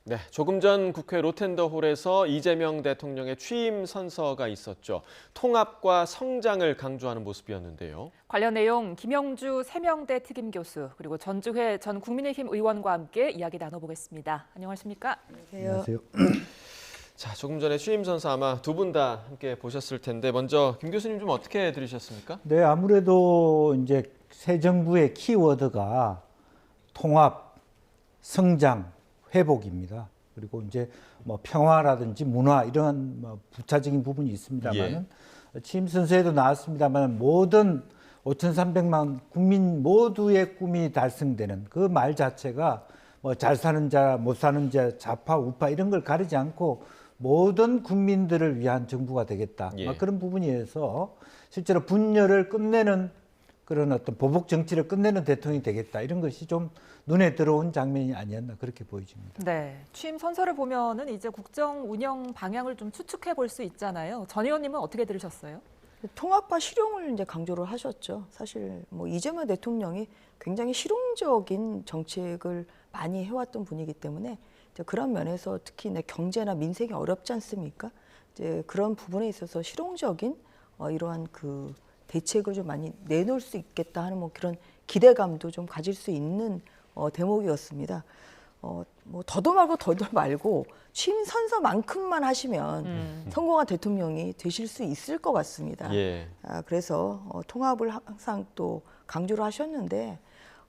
네, 조금 전 국회 로텐더홀에서 이재명 대통령의 취임 선서가 있었죠. 통합과 성장을 강조하는 모습이었는데요. 관련 내용 김영주 세명대 특임교수 그리고 전주회 전 국민의힘 의원과 함께 이야기 나눠보겠습니다. 안녕하십니까? 안녕하세요. 자, 조금 전에 취임 선서 아마 두 분 다 함께 보셨을 텐데 먼저 김 교수님 좀 어떻게 들으셨습니까? 네, 아무래도 이제 새 정부의 키워드가 통합, 성장, 회복입니다. 그리고 이제 뭐 평화라든지 문화 이런 뭐 부차적인 부분이 있습니다만은 취임 선서에도 나왔습니다만 모든 5,300만 국민 모두의 꿈이 달성되는 그 말 자체가 뭐 잘 사는 자, 못 사는 자, 좌파, 우파 이런 걸 가리지 않고 모든 국민들을 위한 정부가 되겠다. 그런 부분에서 실제로 분열을 끝내는 그런 어떤 보복 정치를 끝내는 대통령이 되겠다. 이런 것이 좀 눈에 들어온 장면이 아니었나 그렇게 보여집니다. 네, 취임 선서를 보면은 이제 국정 운영 방향을 좀 추측해 볼 수 있잖아요. 전 의원님은 어떻게 들으셨어요? 통합과 실용을 이제 강조를 하셨죠. 사실 뭐 이재명 대통령이 굉장히 실용적인 정책을 많이 해왔던 분이기 때문에 이제 그런 면에서 특히 경제나 민생이 어렵지 않습니까? 이제 그런 부분에 있어서 실용적인 이러한 그 대책을 좀 많이 내놓을 수 있겠다 하는 뭐 그런 기대감도 좀 가질 수 있는 대목이었습니다. 뭐 더도 말고 덜도 말고 취임 선서만큼만 하시면 성공한 대통령이 되실 수 있을 것 같습니다. 그래서 통합을 항상 또 강조를 하셨는데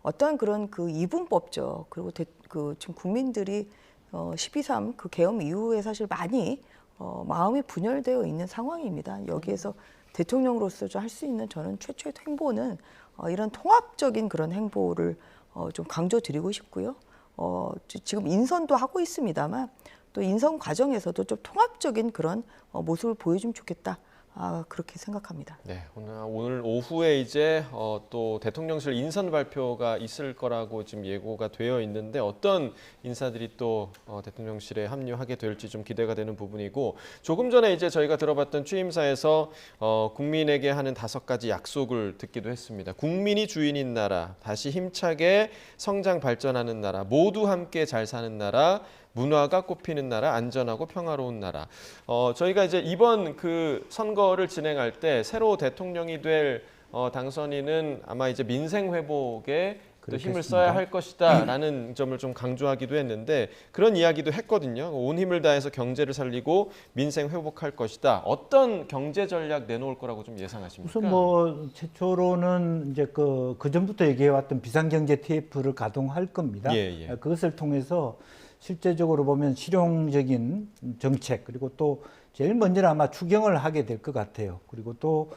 어떤 그런 그 이분법적 그리고 지금 국민들이 12.3 그 계엄 이후에 사실 많이 마음이 분열되어 있는 상황입니다. 여기에서 대통령으로서 할 수 있는 저는 최초의 행보는 이런 통합적인 그런 행보를 좀 강조드리고 싶고요. 지금 인선도 하고 있습니다만 또 인선 과정에서도 좀 통합적인 그런 모습을 보여주면 좋겠다. 그렇게 생각합니다. 네, 오늘 오후에 이제 또 대통령실 인선 발표가 있을 거라고 지금 예고가 되어 있는데 어떤 인사들이 또 대통령실에 합류하게 될지 좀 기대가 되는 부분이고 조금 전에 이제 저희가 들어봤던 취임사에서 국민에게 하는 5가지 약속을 듣기도 했습니다. 국민이 주인인 나라, 다시 힘차게 성장 발전하는 나라, 모두 함께 잘 사는 나라, 문화가 꽃피는 나라, 안전하고 평화로운 나라. 저희가 이제 이번 그 선거를 진행할 때 새로 대통령이 될 당선인은 아마 이제 민생 회복에 또 힘을 써야 할 것이다라는 점을 좀 강조하기도 했는데 그런 이야기도 했거든요. 온 힘을 다해서 경제를 살리고 민생 회복할 것이다. 어떤 경제 전략 내놓을 거라고 좀 예상하십니까? 우선 뭐 최초로는 이제 그 전부터 얘기해왔던 비상경제 TF를 가동할 겁니다. 그것을 통해서 실제적으로 보면 실용적인 정책 그리고 또 제일 먼저는 아마 추경을 하게 될 것 같아요. 그리고 또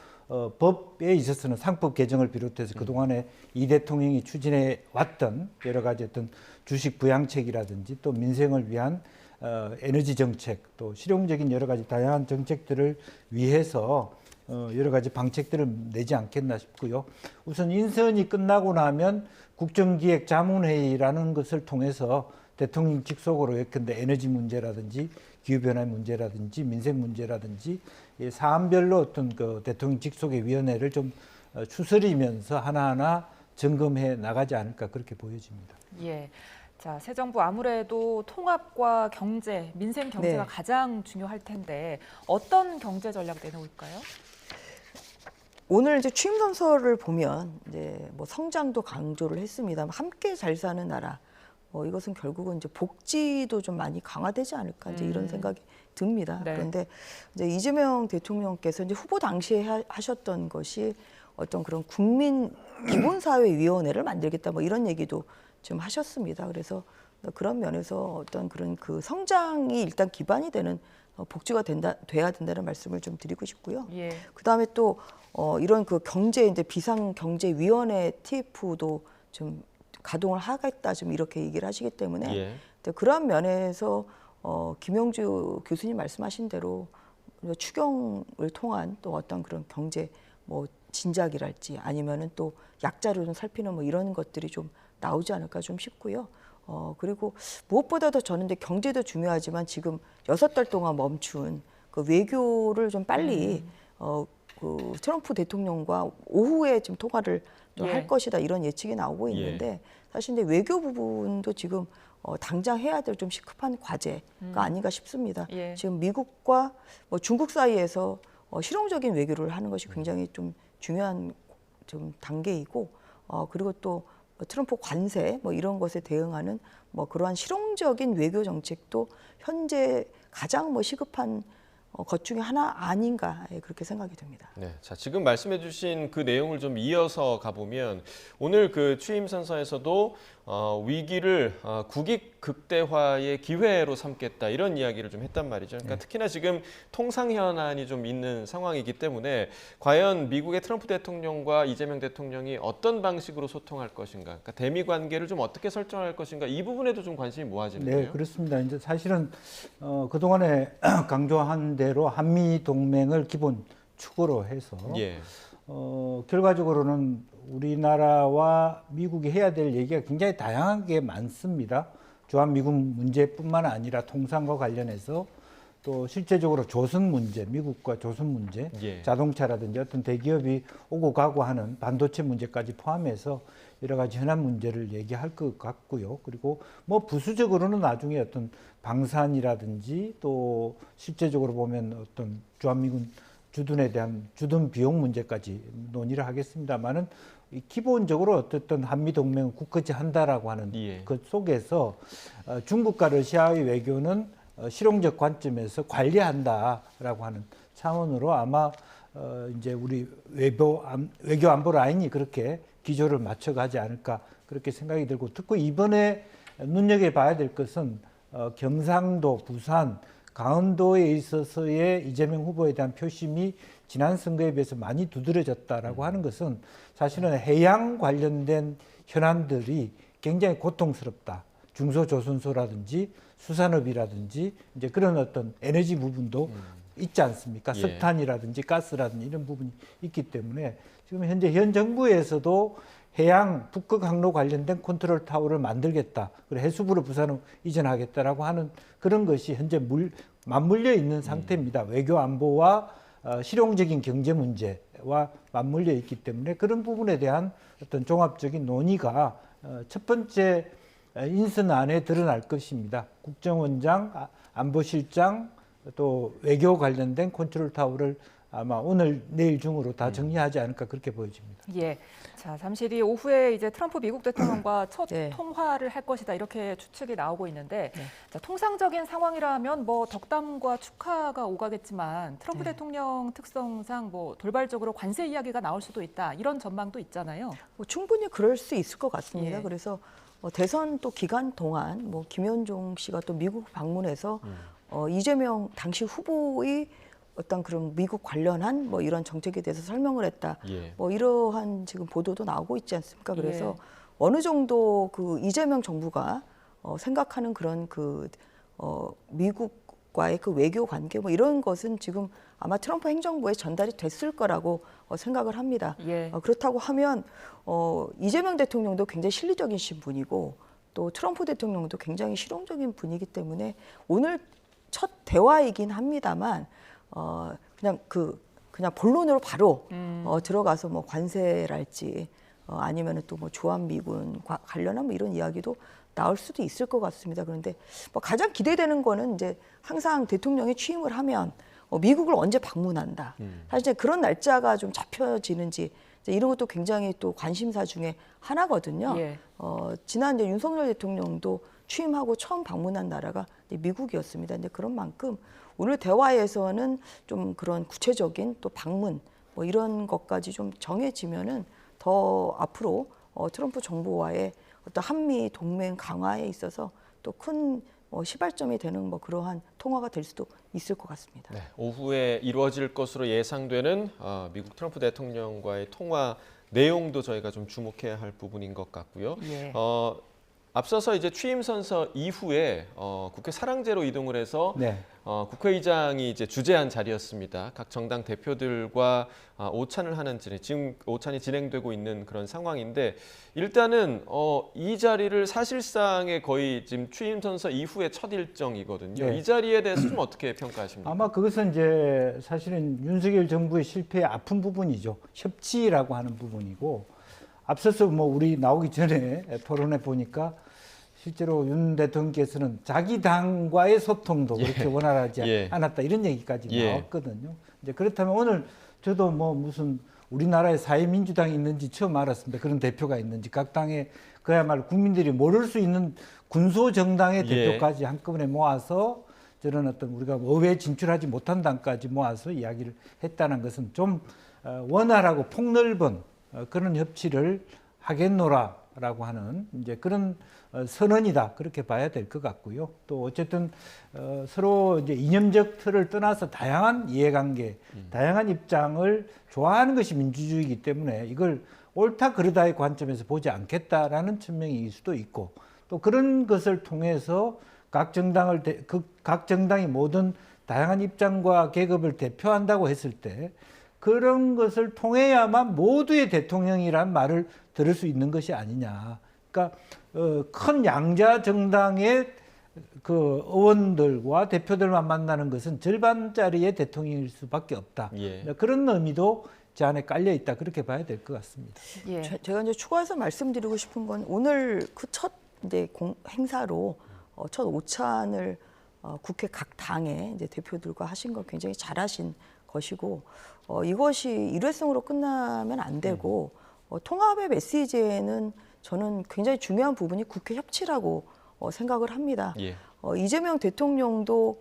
법에 있어서는 상법 개정을 비롯해서 그동안에 이 대통령이 추진해 왔던 여러 가지 어떤 주식 부양책이라든지 또 민생을 위한 에너지 정책 또 실용적인 여러 가지 다양한 정책들을 위해서 여러 가지 방책들을 내지 않겠나 싶고요. 우선 인선이 끝나고 나면 국정기획자문회의라는 것을 통해서 대통령 직속으로 예컨대 에너지 문제라든지 기후변화 문제라든지 민생 문제라든지 사안별로 어떤 그 대통령 직속의 위원회를 좀 추스리면서 하나하나 점검해 나가지 않을까 그렇게 보여집니다. 자, 새 정부 아무래도 통합과 경제, 민생 경제가 가장 중요할 텐데 어떤 경제 전략 내놓을까요? 오늘 이제 취임 선서를 보면 이제 뭐 성장도 강조를 했습니다만 함께 잘 사는 나라. 이것은 결국은 이제 복지도 좀 많이 강화되지 않을까 이제 이런 생각이 듭니다. 그런데 이제 이재명 대통령께서 이제 후보 당시에 하셨던 것이 어떤 그런 국민 기본사회위원회를 만들겠다 뭐 이런 얘기도 좀 하셨습니다. 그래서 그런 면에서 어떤 그런 그 성장이 일단 기반이 되는 복지가 돼야 된다는 말씀을 좀 드리고 싶고요. 그 다음에 또 이런 그 경제 이제 비상경제위원회 TF도 좀 가동을 하겠다 좀 이렇게 얘기를 하시기 때문에 그런 면에서 김영주 교수님 말씀하신 대로 추경을 통한 또 어떤 그런 경제 뭐 진작이랄지 아니면은 또 약자를 좀 살피는 뭐 이런 것들이 좀 나오지 않을까 좀 싶고요. 그리고 무엇보다도 저는 이제 경제도 중요하지만 지금 6달 동안 멈춘 그 외교를 좀 빨리 그 트럼프 대통령과 오후에 지금 통화를 할 것이다 이런 예측이 나오고 있는데 사실 근데 외교 부분도 지금 당장 해야 될 좀 시급한 과제가 아닌가 싶습니다. 예. 지금 미국과 뭐 중국 사이에서 실용적인 외교를 하는 것이 굉장히 좀 중요한 좀 단계이고 그리고 또 트럼프 관세 뭐 이런 것에 대응하는 뭐 그러한 실용적인 외교 정책도 현재 가장 뭐 시급한 것 중에 하나 아닌가 그렇게 생각이 됩니다. 네, 자 지금 말씀해주신 그 내용을 좀 이어서 가보면 오늘 그 취임 선서에서도 위기를 국익 극대화의 기회로 삼겠다 이런 이야기를 좀 했단 말이죠. 그러니까 특히나 지금 통상 현안이 좀 있는 상황이기 때문에 과연 미국의 트럼프 대통령과 이재명 대통령이 어떤 방식으로 소통할 것인가, 그러니까 대미 관계를 좀 어떻게 설정할 것인가 이 부분에도 좀 관심이 모아지는데요. 네, 그렇습니다. 이제 사실은 그동안에 강조한 대로 한미 동맹을 기본 축으로 해서 예. 결과적으로는 우리나라와 미국이 해야 될 얘기가 굉장히 다양한 게 많습니다. 주한미군 문제뿐만 아니라 통상과 관련해서 또 실제적으로 조선 문제, 미국과 조선 문제, 예. 자동차라든지 어떤 대기업이 오고 가고 하는 반도체 문제까지 포함해서 여러 가지 현안 문제를 얘기할 것 같고요. 그리고 뭐 부수적으로는 나중에 어떤 방산이라든지 또 실제적으로 보면 어떤 주한미군 주둔에 대한 주둔 비용 문제까지 논의를 하겠습니다만은 기본적으로 어쨌든 한미 동맹을 굳건히 한다라고 하는 예. 그 속에서 중국과 러시아의 외교는 실용적 관점에서 관리한다라고 하는 차원으로 아마 이제 우리 외교 안보 라인이 그렇게 기조를 맞춰가지 않을까 그렇게 생각이 들고, 특히 이번에 눈여겨봐야 될 것은 경상도, 부산, 강원도에 있어서의 이재명 후보에 대한 표심이 지난 선거에 비해서 많이 두드러졌다라고 하는 것은 사실은 해양 관련된 현안들이 굉장히 고통스럽다. 중소조선소라든지 수산업이라든지 이제 그런 어떤 에너지 부분도 있지 않습니까? 예. 석탄이라든지 가스라든지 이런 부분이 있기 때문에 지금 현재 현 정부에서도 해양 북극 항로 관련된 컨트롤 타워를 만들겠다. 그리고 해수부를 부산으로 이전하겠다라고 하는 그런 것이 현재 맞물려 있는 상태입니다. 외교 안보와 실용적인 경제 문제와 맞물려 있기 때문에 그런 부분에 대한 어떤 종합적인 논의가 첫 번째 인선 안에 드러날 것입니다. 국정원장, 안보실장, 또 외교 관련된 컨트롤 타워를 아마 오늘 내일 중으로 다 정리하지 않을까 그렇게 보여집니다. 예. 자, 잠시 뒤 오후에 이제 트럼프 미국 대통령과 첫 네. 통화를 할 것이다 이렇게 추측이 나오고 있는데 네. 자, 통상적인 상황이라면 뭐 덕담과 축하가 오가겠지만 트럼프 네. 대통령 특성상 뭐 돌발적으로 관세 이야기가 나올 수도 있다 이런 전망도 있잖아요. 뭐 충분히 그럴 수 있을 것 같습니다. 예. 그래서 대선 또 기간 동안 뭐 김현종 씨가 또 미국 방문해서 이재명 당시 후보의 어떤 그런 미국 관련한 뭐 이런 정책에 대해서 설명을 했다. 예. 뭐 이러한 지금 보도도 나오고 있지 않습니까? 그래서 예. 어느 정도 그 이재명 정부가 생각하는 그런 그 미국과의 그 외교 관계 뭐 이런 것은 지금 아마 트럼프 행정부에 전달이 됐을 거라고 생각을 합니다. 예. 그렇다고 하면 이재명 대통령도 굉장히 실리적이신 분이고 또 트럼프 대통령도 굉장히 실용적인 분이기 때문에 오늘 첫 대화이긴 합니다만 그냥 본론으로 바로 들어가서 뭐 관세랄지 아니면은 또 뭐 주한미군 관련한 뭐 이런 이야기도 나올 수도 있을 것 같습니다. 그런데 뭐 가장 기대되는 거는 이제 항상 대통령이 취임을 하면 미국을 언제 방문한다. 사실 이제 그런 날짜가 좀 잡혀지는지 이제 이런 것도 굉장히 또 관심사 중에 하나거든요. 예. 지난 이제 윤석열 대통령도 취임하고 처음 방문한 나라가 이제 미국이었습니다. 근데 그런 만큼 오늘 대화에서는 좀 그런 구체적인 또 방문 뭐 이런 것까지 좀 정해지면은 더 앞으로 트럼프 정부와의 어떤 한미 동맹 강화에 있어서 또 큰 시발점이 되는 뭐 그러한 통화가 될 수도 있을 것 같습니다. 네, 오후에 이루어질 것으로 예상되는 미국 트럼프 대통령과의 통화 내용도 저희가 좀 주목해야 할 부분인 것 같고요. 예. 앞서서 이제 취임 선서 이후에 국회 사랑제로 이동을 해서 네. 국회의장이 이제 주재한 자리였습니다. 각 정당 대표들과 오찬을 하는 지금 오찬이 진행되고 있는 그런 상황인데 일단은 이 자리를 사실상의 거의 지금 취임 선서 이후의 첫 일정이거든요. 네. 이 자리에 대해서 좀 어떻게 평가하십니까? 아마 그것은 이제 사실은 윤석열 정부의 실패의 아픈 부분이죠. 협치라고 하는 부분이고 앞서서 뭐 우리 나오기 전에 토론해 보니까 실제로 윤 대통령께서는 자기 당과의 소통도 그렇게 원활하지 예. 않았다 이런 얘기까지 예. 나왔거든요. 이제 그렇다면 오늘 저도 뭐 무슨 우리나라에 사회민주당이 있는지 처음 알았습니다. 그런 대표가 있는지 각 당에 그야말로 국민들이 모를 수 있는 군소 정당의 예. 대표까지 한꺼번에 모아서 저런 어떤 우리가 의회에 진출하지 못한 당까지 모아서 이야기를 했다는 것은 좀 원활하고 폭넓은 그런 협치를 하겠노라라고 하는 이제 그런 선언이다 그렇게 봐야 될 것 같고요. 또 어쨌든 서로 이제 이념적 틀을 떠나서 다양한 이해관계, 다양한 입장을 좋아하는 것이 민주주의이기 때문에 이걸 옳다 그르다의 관점에서 보지 않겠다라는 천명일 수도 있고 또 그런 것을 통해서 각 정당이 모든 다양한 입장과 계급을 대표한다고 했을 때 그런 것을 통해야만 모두의 대통령이란 말을 들을 수 있는 것이 아니냐. 그러니까 큰 양자 정당의 그 의원들과 대표들만 만나는 것은 절반짜리의 대통령일 수밖에 없다. 예. 그런 의미도 제 안에 깔려 있다. 그렇게 봐야 될 것 같습니다. 예. 제가 이제 추가해서 말씀드리고 싶은 건 오늘 그 첫 이제 행사로 첫 오찬을 국회 각 당의 이제 대표들과 하신 거 굉장히 잘하신 것이고 이것이 일회성으로 끝나면 안 되고 통합의 메시지에는 저는 굉장히 중요한 부분이 국회 협치라고 생각을 합니다. 예. 이재명 대통령도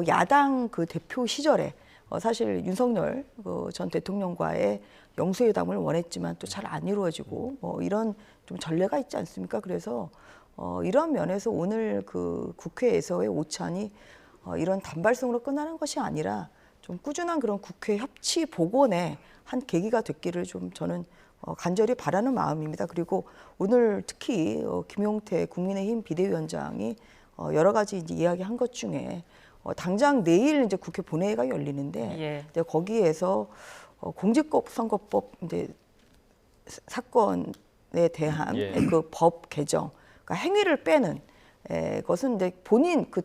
야당 그 대표 시절에 사실 윤석열 전 대통령과의 영수회담을 원했지만 또 잘 안 이루어지고 이런 좀 전례가 있지 않습니까? 그래서 이런 면에서 오늘 그 국회에서의 오찬이 이런 단발성으로 끝나는 것이 아니라 좀 꾸준한 그런 국회 협치 복원의 한 계기가 됐기를 좀 저는 간절히 바라는 마음입니다. 그리고 오늘 특히 김용태 국민의힘 비대위원장이 여러 가지 이제 이야기한 것 중에 당장 내일 이제 국회 본회의가 열리는데 예. 이제 거기에서 공직선거법 이제 사건에 대한 예. 그 법 개정, 그러니까 행위를 빼는 것은 이제 본인 그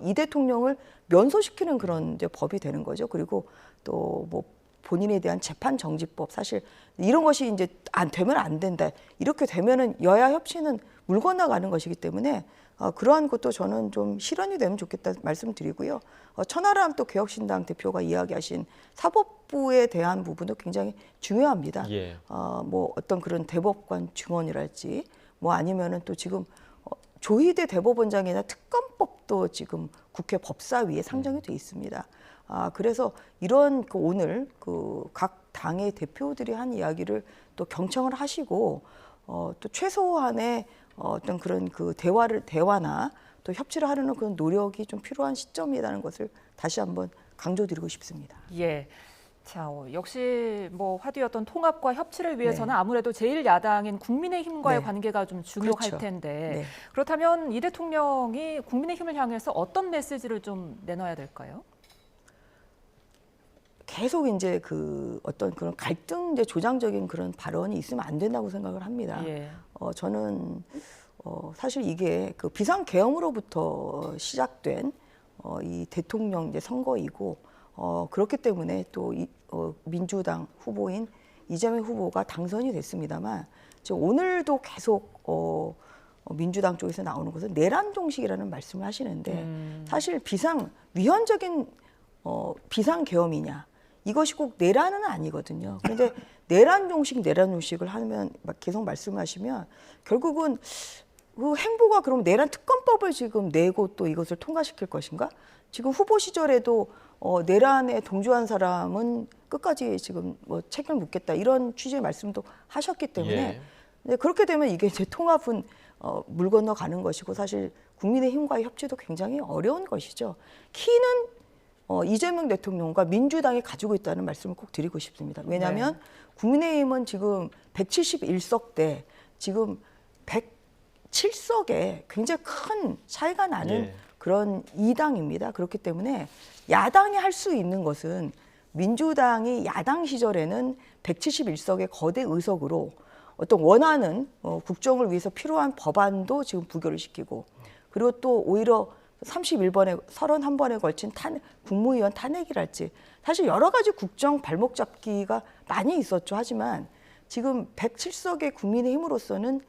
이 대통령을 면소시키는 그런 이제 법이 되는 거죠. 그리고 또 뭐 본인에 대한 재판 정지법 사실 이런 것이 이제 안 되면 안 된다. 이렇게 되면은 여야 협치는 물 건너가는 것이기 때문에 그러한 것도 저는 좀 실현이 되면 좋겠다 말씀드리고요. 천하람 또 개혁신당 대표가 이야기하신 사법부에 대한 부분도 굉장히 중요합니다. 예. 뭐 어떤 그런 대법관 증언이랄지 뭐 아니면은 또 지금 조희대 대법원장이나 특검법도 지금 국회 법사위에 상정이 돼 있습니다. 그래서 이런 오늘 그 각 당의 대표들이 한 이야기를 또 경청을 하시고 또 최소한의 어떤 그런 그 대화나 또 협치를 하려는 그런 노력이 좀 필요한 시점이라는 것을 다시 한번 강조드리고 싶습니다. 예. 자, 역시 뭐 화두였던 통합과 협치를 위해서는 네. 아무래도 제1야당인 국민의힘과의 네. 관계가 관계가 좀 중요할 그렇죠. 텐데 네. 그렇다면 이 대통령이 국민의힘을 향해서 어떤 메시지를 좀 내놔야 될까요? 계속 이제 그 어떤 그런 갈등 이제 조장적인 그런 발언이 있으면 안 된다고 생각을 합니다. 예. 저는 사실 이게 그 비상계엄으로부터 시작된 이 대통령 이제 선거이고 그렇기 때문에 또 민주당 후보인 이재명 후보가 당선이 됐습니다만 지금 오늘도 계속 민주당 쪽에서 나오는 것은 내란 종식이라는 말씀을 하시는데 사실 위헌적인 비상계엄이냐 이것이 꼭 내란은 아니거든요. 그런데 내란 종식을 하면 막 계속 말씀하시면 결국은 그 행보가 그럼 내란 특검법을 지금 내고 또 이것을 통과시킬 것인가? 지금 후보 시절에도 내란에 동조한 사람은 끝까지 지금 뭐 책임을 묻겠다 이런 취지의 말씀도 하셨기 때문에 예. 네, 그렇게 되면 이게 이제 통합은 물 건너가는 것이고 사실 국민의힘과의 협치도 굉장히 어려운 것이죠. 키는 이재명 대통령과 민주당이 가지고 있다는 말씀을 꼭 드리고 싶습니다. 왜냐하면 네. 국민의힘은 지금 171석대 지금 107석에 굉장히 큰 차이가 나는 예. 그런 2당입니다. 그렇기 때문에 야당이 할 수 있는 것은 민주당이 야당 시절에는 171석의 거대 의석으로 어떤 원하는 국정을 위해서 필요한 법안도 지금 부결을 시키고 그리고 또 오히려 31번에 걸친 국무위원 탄핵이랄지 사실 여러 가지 국정 발목 잡기가 많이 있었죠. 하지만 지금 107석의 국민의힘으로서는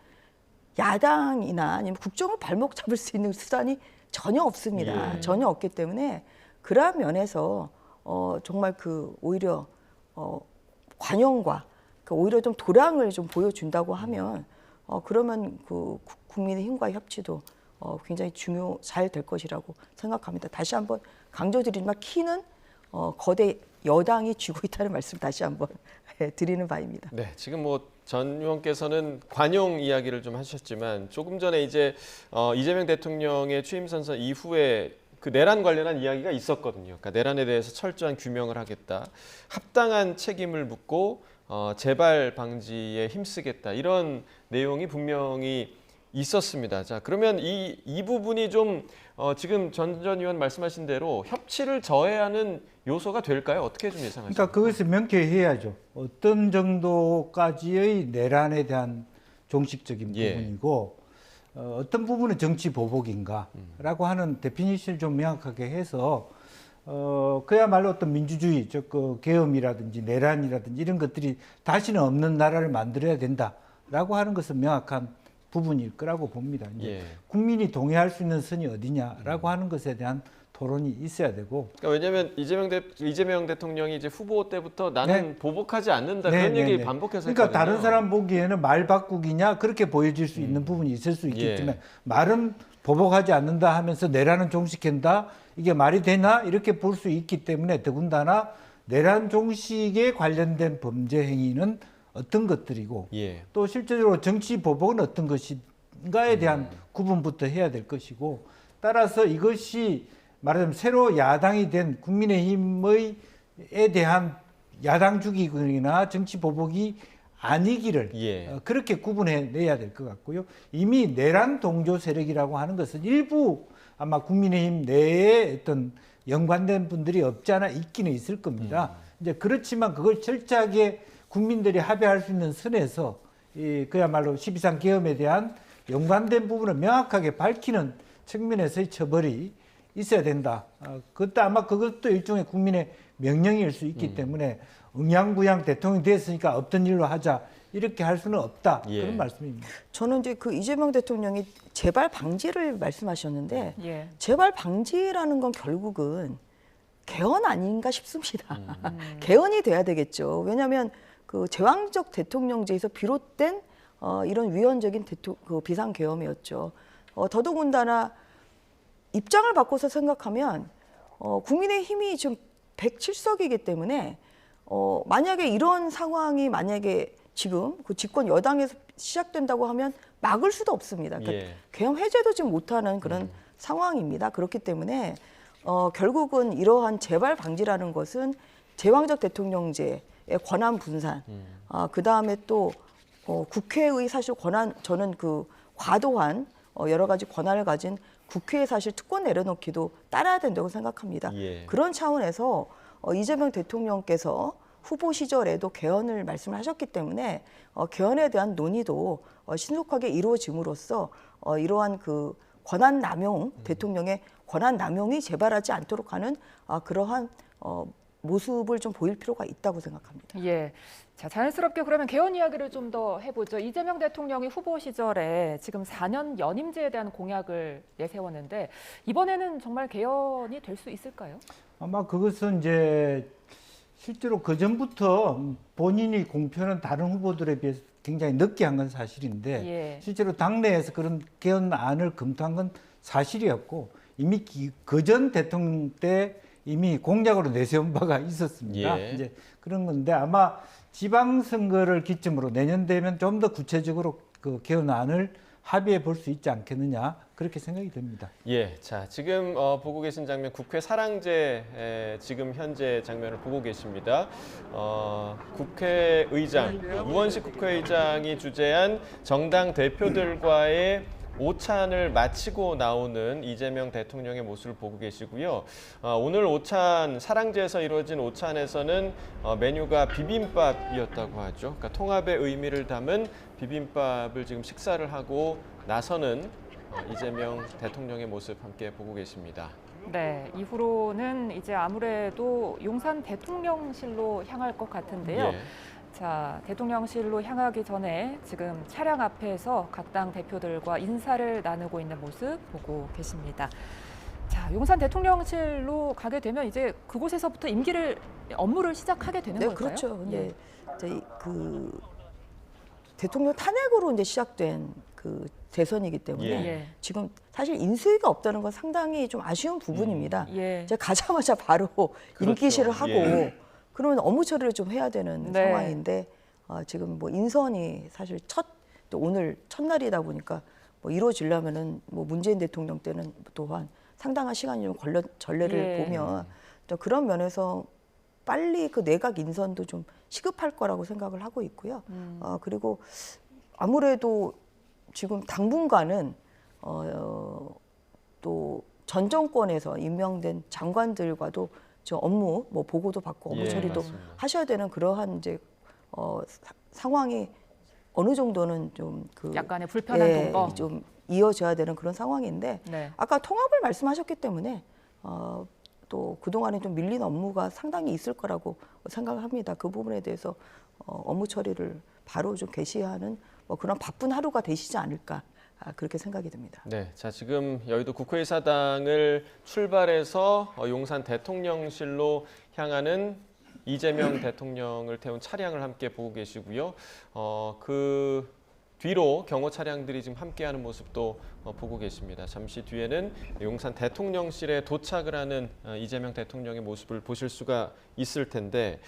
야당이나 아니면 국정을 발목 잡을 수 있는 수단이 전혀 없습니다. 예. 전혀 없기 때문에 그러한 면에서 정말 그 오히려 관용과 그 오히려 좀 도량을 좀 보여준다고 하면 그러면 그 국민의힘과의 협치도 굉장히 잘 될 것이라고 생각합니다. 다시 한번 강조드리지만 키는 거대 여당이 쥐고 있다는 말씀 다시 한번 드리는 바입니다. 네, 지금 뭐 전 의원께서는 관용 이야기를 좀 하셨지만 조금 전에 이제 이재명 대통령의 취임 선서 이후에 그 내란 관련한 이야기가 있었거든요. 그러니까 내란에 대해서 철저한 규명을 하겠다, 합당한 책임을 묻고 재발 방지에 힘쓰겠다 이런 내용이 분명히 있었습니다. 자, 그러면 이 부분이 좀 지금 전 의원 말씀하신 대로 협치를 저해하는 요소가 될까요? 어떻게 좀 예상하십니까? 그러니까 그것을 명쾌해야죠. 어떤 정도까지의 내란에 대한 종식적인 예. 부분이고 어떤 부분은 정치 보복인가라고 하는 데피니션을 좀 명확하게 해서 그야말로 어떤 민주주의, 즉 계엄이라든지 내란이라든지 이런 것들이 다시는 없는 나라를 만들어야 된다라고 하는 것은 명확한 부분일 거라고 봅니다. 이제 예. 국민이 동의할 수 있는 선이 어디냐라고 하는 것에 대한 토론이 있어야 되고. 그러니까 왜냐하면 이재명 대통령이 이제 후보 때부터 나는 네. 보복하지 않는다 네, 그런 네, 얘기 네. 반복해서 그러니까 했거든요. 다른 사람 보기에는 말 바꾸기냐 그렇게 보여질 수 있는 부분이 있을 수 있겠지만 말은 보복하지 않는다 하면서 내란은 종식한다 이게 말이 되나 이렇게 볼 수 있기 때문에 더군다나 내란 종식에 관련된 범죄 행위는 어떤 것들이고 예. 또 실제적으로 정치 보복은 어떤 것인가에 대한 구분부터 해야 될 것이고 따라서 이것이 말하자면 새로 야당이 된 국민의힘에 대한 야당 죽이거나 정치 보복이 아니기를 예. 그렇게 구분해내야 될 것 같고요. 이미 내란 동조 세력이라고 하는 것은 일부 아마 국민의힘 내에 어떤 연관된 분들이 없지 않아 있기는 있을 겁니다. 이제 그렇지만 그걸 철저하게 국민들이 합의할 수 있는 선에서 그야말로 12.3 계엄에 대한 연관된 부분을 명확하게 밝히는 측면에서의 처벌이 있어야 된다. 그것도 아마 그것도 일종의 국민의 명령일 수 있기 때문에 응양부양 대통령이 됐으니까 없던 일로 하자 이렇게 할 수는 없다. 예. 그런 말씀입니다. 저는 이제 그 이재명 대통령이 재발 방지를 말씀하셨는데 예. 재발 방지라는 건 결국은 개헌 아닌가 싶습니다. 개헌이 돼야 되겠죠. 왜냐하면 그 제왕적 대통령제에서 비롯된 이런 위헌적인 그 비상계엄이었죠. 더더군다나 입장을 바꿔서 생각하면 국민의힘이 지금 107석이기 때문에 만약에 이런 상황이 만약에 지금 그 집권 여당에서 시작된다고 하면 막을 수도 없습니다. 그러니까 예. 계엄 해제도 지금 못하는 그런 상황입니다. 그렇기 때문에 결국은 이러한 재발 방지라는 것은 제왕적 대통령제의 권한 분산, 그 다음에 또 국회의 사실 권한, 저는 그 과도한 여러 가지 권한을 가진 국회에 사실 특권 내려놓기도 따라야 된다고 생각합니다. 예. 그런 차원에서 이재명 대통령께서 후보 시절에도 개헌을 말씀을 하셨기 때문에 개헌에 대한 논의도 신속하게 이루어짐으로써 이러한 그 권한 남용, 대통령의 권한 남용이 재발하지 않도록 하는 그러한 모습을 좀 보일 필요가 있다고 생각합니다. 예. 자, 자연스럽게 그러면 개헌 이야기를 좀 더 해보죠. 이재명 대통령이 후보 시절에 지금 4년 연임제에 대한 공약을 내세웠는데 이번에는 정말 개헌이 될 수 있을까요? 아마 그것은 이제 실제로 그 전부터 본인이 공표는 다른 후보들에 비해서 굉장히 늦게 한 건 사실인데 예. 실제로 당내에서 그런 개헌안을 검토한 건 사실이었고 이미 그 전 대통령 때 이미 공약으로 내세운 바가 있었습니다. 예. 이제 그런 건데 아마 지방선거를 기점으로 내년 되면 좀 더 구체적으로 그 개헌안을 합의해 볼 수 있지 않겠느냐 그렇게 생각이 듭니다. 예, 자 지금 보고 계신 장면 국회 사랑제 지금 현재 장면을 보고 계십니다. 국회의장 우원식 국회의장이 주재한 정당 대표들과의 오찬을 마치고 나오는 이재명 대통령의 모습을 보고 계시고요. 오늘 오찬 사랑제에서 이루어진 오찬에서는 메뉴가 비빔밥이었다고 하죠. 그러니까 통합의 의미를 담은 비빔밥을 지금 식사를 하고 나서는 이재명 대통령의 모습 함께 보고 계십니다. 네, 이후로는 이제 아무래도 용산 대통령실로 향할 것 같은데요. 예. 자, 대통령실로 향하기 전에 지금 차량 앞에서 각 당 대표들과 인사를 나누고 있는 모습 보고 계십니다. 자, 용산 대통령실로 가게 되면 이제 그곳에서부터 업무를 시작하게 되는 네, 걸까요? 그렇죠. 근데 예. 이제 그 대통령 탄핵으로 이제 시작된 그 대선이기 때문에 예. 지금 사실 인수위가 없다는 건 상당히 좀 아쉬운 부분입니다. 예. 이제 가자마자 바로 임기실을 하고 예. 그러면 업무 처리를 좀 해야 되는 네. 상황인데 지금 뭐 인선이 사실 또 오늘 첫날이다 보니까 뭐 이루어지려면은 뭐 문재인 대통령 때는 또한 상당한 시간이 좀 전례를 예. 보면 또 그런 면에서 빨리 그 내각 인선도 좀 시급할 거라고 생각을 하고 있고요. 그리고 아무래도 지금 당분간은 또 전 정권에서 임명된 장관들과도 저 업무 뭐 보고도 받고 업무 예, 처리도 맞습니다. 하셔야 되는 그러한 이제 상황이 어느 정도는 좀 그 약간의 불편한 동거. 좀 이어져야 되는 그런 상황인데 네. 아까 통합을 말씀하셨기 때문에 또 그동안에 좀 밀린 업무가 상당히 있을 거라고 생각을 합니다. 그 부분에 대해서 업무 처리를 바로 좀 개시하는 뭐 그런 바쁜 하루가 되시지 않을까 그렇게 생각이 듭니다. 네, 자 지금 여의도 국회의사당을 출발해서 용산 대통령실로 향하는 이재명 대통령을 태운 차량을 함께 보고 계시고요. 그 뒤로 경호 차량들이 지금 함께하는 모습도 보고 계십니다. 잠시 뒤에는 용산 대통령실에 도착을 하는 이재명 대통령의 모습을 보실 수가 있을 텐데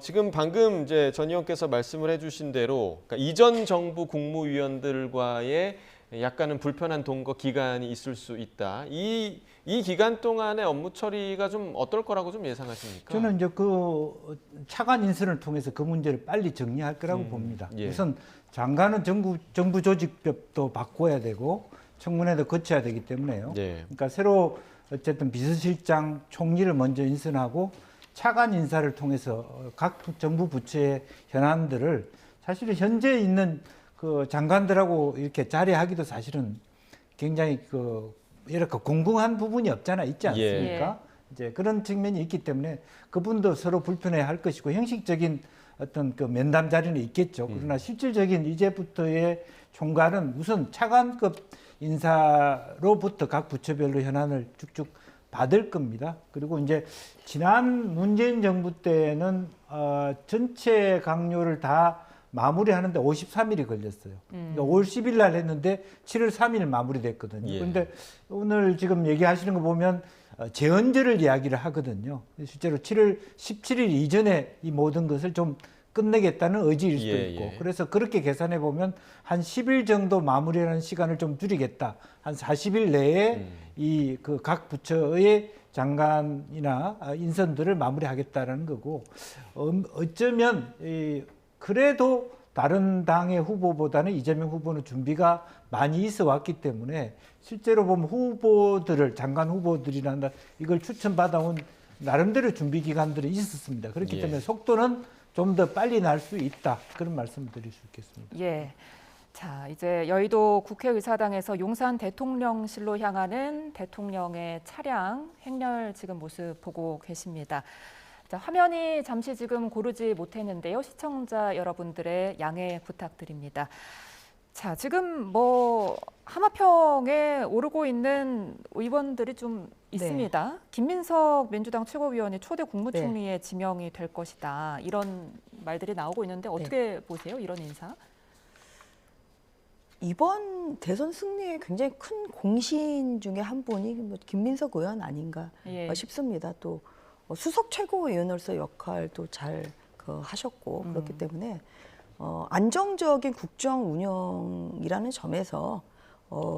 지금 방금 이제 전 의원께서 말씀을 해주신 대로 그러니까 이전 정부 국무위원들과의 약간은 불편한 동거 기간이 있을 수 있다. 이 기간 동안의 업무 처리가 좀 어떨 거라고 좀 예상하십니까? 저는 이제 그 차관 인선을 통해서 그 문제를 빨리 정리할 거라고 봅니다. 예. 우선 장관은 정부 조직법도 바꿔야 되고 청문회도 거쳐야 되기 때문에요. 네. 그러니까 새로 어쨌든 비서실장 총리를 먼저 인선하고 차관 인사를 통해서 각 정부 부처의 현안들을 사실은 현재 있는 그 장관들하고 이렇게 자리하기도 사실은 굉장히 이렇게 공공한 부분이 없잖아 있지 않습니까? 이제 그런 측면이 있기 때문에 그분도 서로 불편해할 것이고 형식적인 어떤 그 면담 자리는 있겠죠. 그러나 실질적인 이제부터의 총괄은 우선 차관급 인사로부터 각 부처별로 현안을 쭉쭉 받을 겁니다. 그리고 이제 지난 문재인 정부 때는 전체 강요를 다 마무리하는데 53일이 걸렸어요. 그러니까 5월 10일 날 했는데 7월 3일 마무리됐거든요. 예. 그런데 오늘 지금 얘기하시는 거 보면 재헌절을 이야기를 하거든요. 실제로 7월 17일 이전에 이 모든 것을 좀 끝내겠다는 의지일 수도 예, 있고 예. 그래서 그렇게 계산해 보면 한 10일 정도 마무리하는 시간을 좀 줄이겠다. 한 40일 내에 이 그 각 부처의 장관이나 인선들을 마무리하겠다라는 거고 어쩌면 그래도 다른 당의 후보보다는 이재명 후보는 준비가 많이 있어 왔기 때문에 실제로 보면 후보들을 장관 후보들이란다 이걸 추천받아온 나름대로 준비 기간들이 있었습니다. 그렇기 예. 때문에 속도는 좀 더 빨리 날 수 있다 그런 말씀을 드릴 수 있겠습니다. 예. 자, 이제 여의도 국회의사당에서 용산 대통령실로 향하는 대통령의 차량 행렬 지금 모습 보고 계십니다. 자, 화면이 잠시 지금 고르지 못했는데요. 시청자 여러분들의 양해 부탁드립니다. 자, 지금 뭐 하마평에 오르고 있는 의원들이 좀 있습니다. 김민석 민주당 최고위원이 초대 국무총리에 지명이 될 것이다. 이런 말들이 나오고 있는데 어떻게 보세요? 이런 인사? 이번 대선 승리에 굉장히 큰 공신 중에 한 분이 뭐 김민석 의원 아닌가 예. 싶습니다. 또 수석 최고위원으로서 역할도 잘 하셨고 그렇기 때문에 안정적인 국정 운영이라는 점에서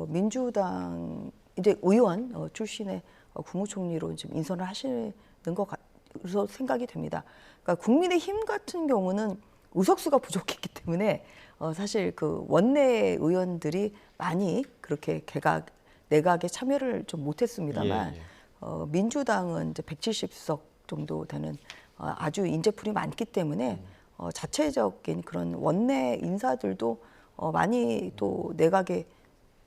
민주당 이제 의원 출신의 국무총리로 지금 인선을 하시는 것으로 생각이 됩니다. 그러니까 국민의힘 같은 경우는 의석수가 부족했기 때문에 사실 그 원내 의원들이 많이 그렇게 내각에 참여를 좀 못했습니다만 민주당은 이제 170석 정도 되는 아주 인재풀이 많기 때문에 자체적인 그런 원내 인사들도 많이 또 내각에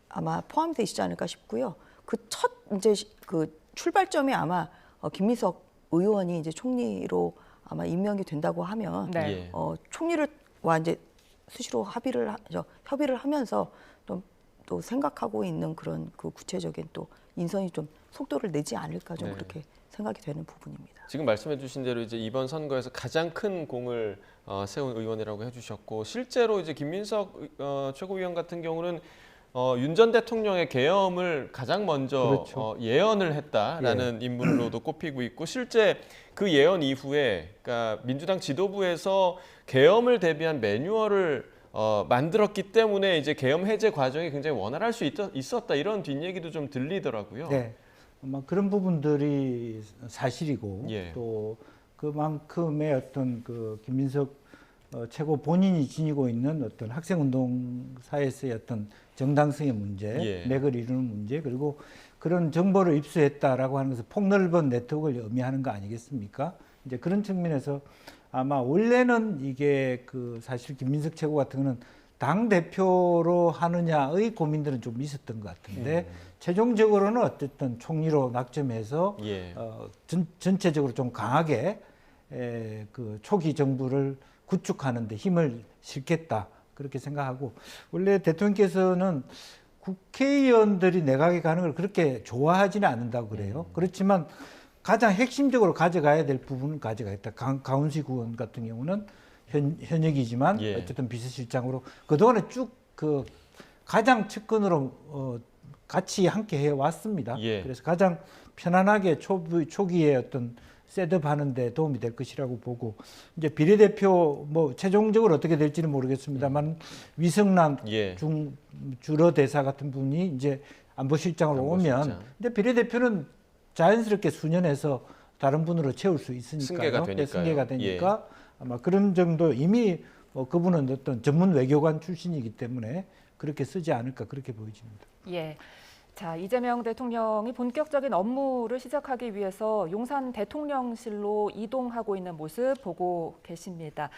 아마 포함되시지 않을까 싶고요. 그 첫 이제 그 출발점이 아마 김민석 의원이 이제 총리로 아마 임명이 된다고 하면 네. 예. 총리와 이제 수시로 협의를 하면서 또 생각하고 있는 그런 그 구체적인 또 인선이 좀 속도를 내지 않을까 좀 네. 그렇게 생각이 되는 부분입니다. 지금 말씀해주신 대로 이제 이번 선거에서 가장 큰 공을 세운 의원이라고 해주셨고 실제로 이제 김민석 최고위원 같은 경우는 윤 전 대통령의 계엄을 가장 먼저 그렇죠. 예언을 했다라는 인물로도 꼽히고 있고 실제 그 예언 이후에 그러니까 민주당 지도부에서 계엄을 대비한 매뉴얼을 만들었기 때문에 이제 계엄 해제 과정이 굉장히 원활할 수 있었다 이런 뒷얘기도 좀 들리더라고요. 네. 아마 그런 부분들이 사실이고 예. 또 그만큼의 어떤 그 김민석 최고 본인이 지니고 있는 어떤 학생운동사에서의 어떤 정당성의 문제, 예. 맥을 이루는 문제, 그리고 그런 정보를 입수했다라고 하는 것은 폭넓은 네트워크를 의미하는 거 아니겠습니까? 이제 그런 측면에서 아마 원래는 이게 그 사실 김민석 최고 같은 거는 당 대표로 하느냐의 고민들은 좀 있었던 것 같은데 최종적으로는 어쨌든 총리로 낙점해서 예. 전체적으로 좀 강하게 그 초기 정부를 구축하는 데 힘을 실겠다 그렇게 생각하고 원래 대통령께서는 국회의원들이 내각에 가는 걸 그렇게 좋아하지는 않는다고 그래요. 그렇지만 가장 핵심적으로 가져가야 될 부분은 가져가겠다. 강훈식 의원 같은 경우는 현역이지만 예. 어쨌든 비서실장으로 그동안에 쭉 그 가장 측근으로 같이 함께 해왔습니다. 예. 그래서 가장 편안하게 초기에 어떤 셋업하는 데 도움이 될 것이라고 보고 이제 비례대표 뭐 최종적으로 어떻게 될지는 모르겠습니다만 위성남 예. 주로 대사 같은 분이 이제 안보실장으로 오면 안보실장. 근데 비례대표는 자연스럽게 수년해서 다른 분으로 채울 수 있으니까요. 승계가 되니까요. 승계가 되니까 아마 그런 정도 이미 그분은 어떤 전문 외교관 출신이기 때문에 그렇게 쓰지 않을까 그렇게 보여집니다. 예. 자, 이재명 대통령이 본격적인 업무를 시작하기 위해서 용산 대통령실로 이동하고 있는 모습 보고 계십니다.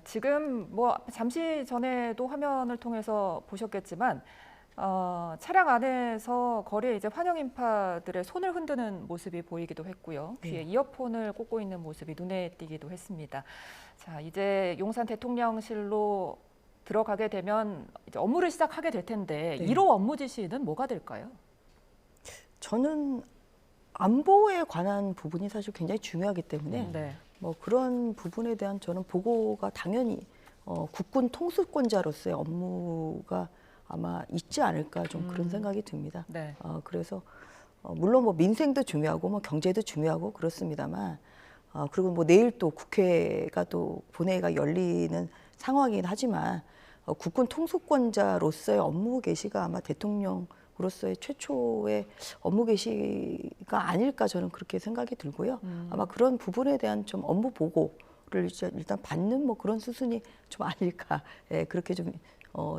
지금 뭐 잠시 전에도 화면을 통해서 보셨겠지만 차량 안에서 거리에 이제 환영 인파들의 손을 흔드는 모습이 보이기도 했고요. 귀에 이어폰을 꽂고 있는 모습이 눈에 띄기도 했습니다. 자, 이제 용산 대통령실로 들어가게 되면 이제 업무를 시작하게 될 텐데 네. 1호 업무 지시는 뭐가 될까요? 저는 안보에 관한 부분이 사실 굉장히 중요하기 때문에 네. 뭐 그런 부분에 대한 저는 보고가 당연히 국군 통수권자로서의 업무가 아마 있지 않을까 좀 그런 생각이 듭니다. 네. 그래서 물론 뭐 민생도 중요하고 뭐 경제도 중요하고 그렇습니다만 그리고 뭐 내일 또 국회가 또 본회의가 열리는 상황이긴 하지만 국군 통수권자로서의 업무 개시가 아마 대통령으로서의 최초의 업무 개시가 아닐까 저는 그렇게 생각이 들고요. 아마 그런 부분에 대한 좀 업무 보고를 일단 받는 뭐 그런 수순이 좀 아닐까 그렇게 좀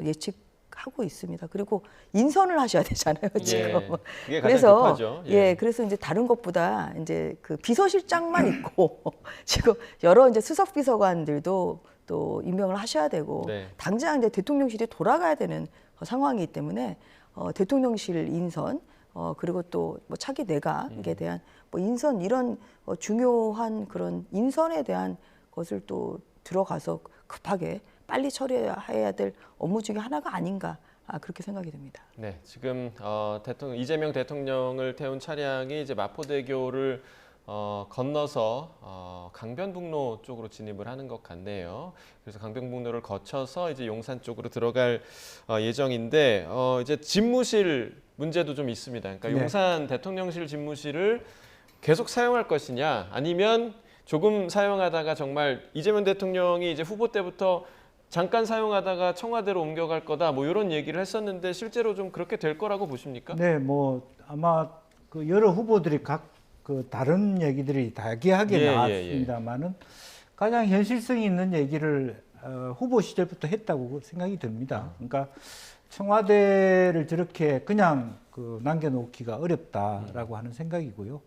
예측하고 있습니다. 그리고 인선을 하셔야 되잖아요 지금. 그게 가장 그래서 급하죠. 그래서 이제 다른 것보다 이제 그 비서실장만 있고 지금 여러 이제 수석 비서관들도 또 임명을 하셔야 되고 네. 당장 이제 대통령실이 돌아가야 되는 상황이기 때문에 대통령실 인선 그리고 또 뭐 차기 내각에 대한 뭐 인선 이런 중요한 그런 인선에 대한 것을 또 들어가서 급하게 빨리 처리해야 될 업무 중에 하나가 아닌가 그렇게 생각이 됩니다. 네, 지금 이재명 대통령을 태운 차량이 이제 마포대교를 건너서 강변북로 쪽으로 진입을 하는 것 같네요. 그래서 강변북로를 거쳐서 이제 용산 쪽으로 들어갈 예정인데 이제 집무실 문제도 좀 있습니다. 그러니까 네. 용산 대통령실 집무실을 계속 사용할 것이냐, 아니면 조금 사용하다가 정말 이재명 대통령이 이제 후보 때부터 잠깐 사용하다가 청와대로 옮겨갈 거다, 뭐 이런 얘기를 했었는데 실제로 좀 그렇게 될 거라고 보십니까? 네, 뭐 아마 그 여러 후보들이 각 그 다른 얘기들이 다기하게 나왔습니다만은 가장 현실성이 있는 얘기를 후보 시절부터 했다고 생각이 듭니다. 그러니까 청와대를 저렇게 그냥 그 남겨놓기가 어렵다라고 하는 생각이고요.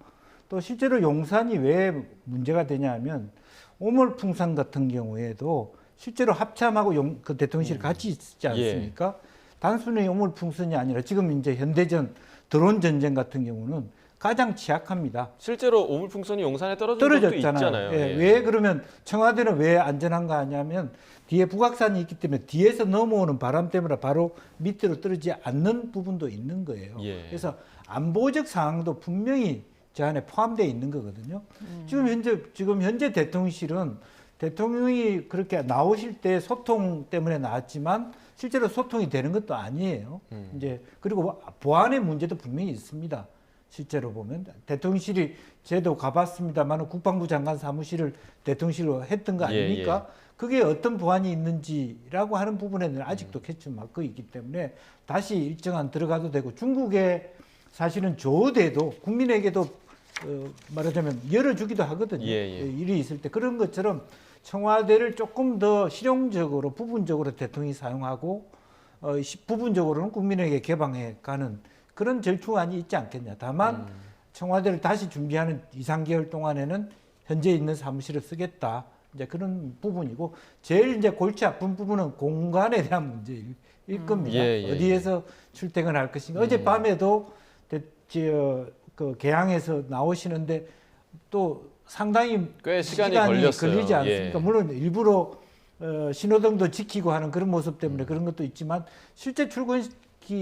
또 실제로 용산이 왜 문제가 되냐면 오물풍산 같은 경우에도 실제로 합참하고 그 대통령실이 같이 있지 않습니까? 단순히 오물풍선이 아니라 지금 이제 현대전 드론 전쟁 같은 경우는 가장 취약합니다. 실제로 오물풍선이 용산에 떨어진 것도 떨어졌잖아요. 있잖아요. 예, 예. 왜 그러면 청와대는 왜 안전한가 하냐면 뒤에 북악산이 있기 때문에 뒤에서 넘어오는 바람 때문에 바로 밑으로 떨어지지 않는 부분도 있는 거예요. 예. 그래서 안보적 상황도 분명히 저 안에 포함되어 있는 거거든요. 지금 현재 대통령실은 대통령이 그렇게 나오실 때 소통 때문에 나왔지만 실제로 소통이 되는 것도 아니에요. 이제 그리고 보안의 문제도 분명히 있습니다. 실제로 보면 대통령실이 저도 가봤습니다만 국방부 장관 사무실을 대통령실로 했던 거 아닙니까? 그게 어떤 보안이 있는지라고 하는 부분에는 아직도 캐치 마크 있기 때문에 다시 일정한 들어가도 되고 중국에 사실은 조대도 국민에게도 말하자면 열어주기도 하거든요. 일이 있을 때 그런 것처럼 청와대를 조금 더 실용적으로 부분적으로 대통령이 사용하고 부분적으로는 국민에게 개방해 가는 그런 절충안이 있지 않겠냐. 다만 청와대를 다시 준비하는 2~3개월 동안에는 현재 있는 사무실을 쓰겠다. 이제 그런 부분이고 제일 이제 골치 아픈 부분은 공간에 대한 문제일 겁니다. 어디에서 출퇴근할 것인가. 어젯밤에도 그 개항에서 나오시는데 또 상당히 꽤 시간이 걸렸어요. 걸리지 않습니까? 물론 일부러 신호등도 지키고 하는 그런 모습 때문에 그런 것도 있지만 실제 출근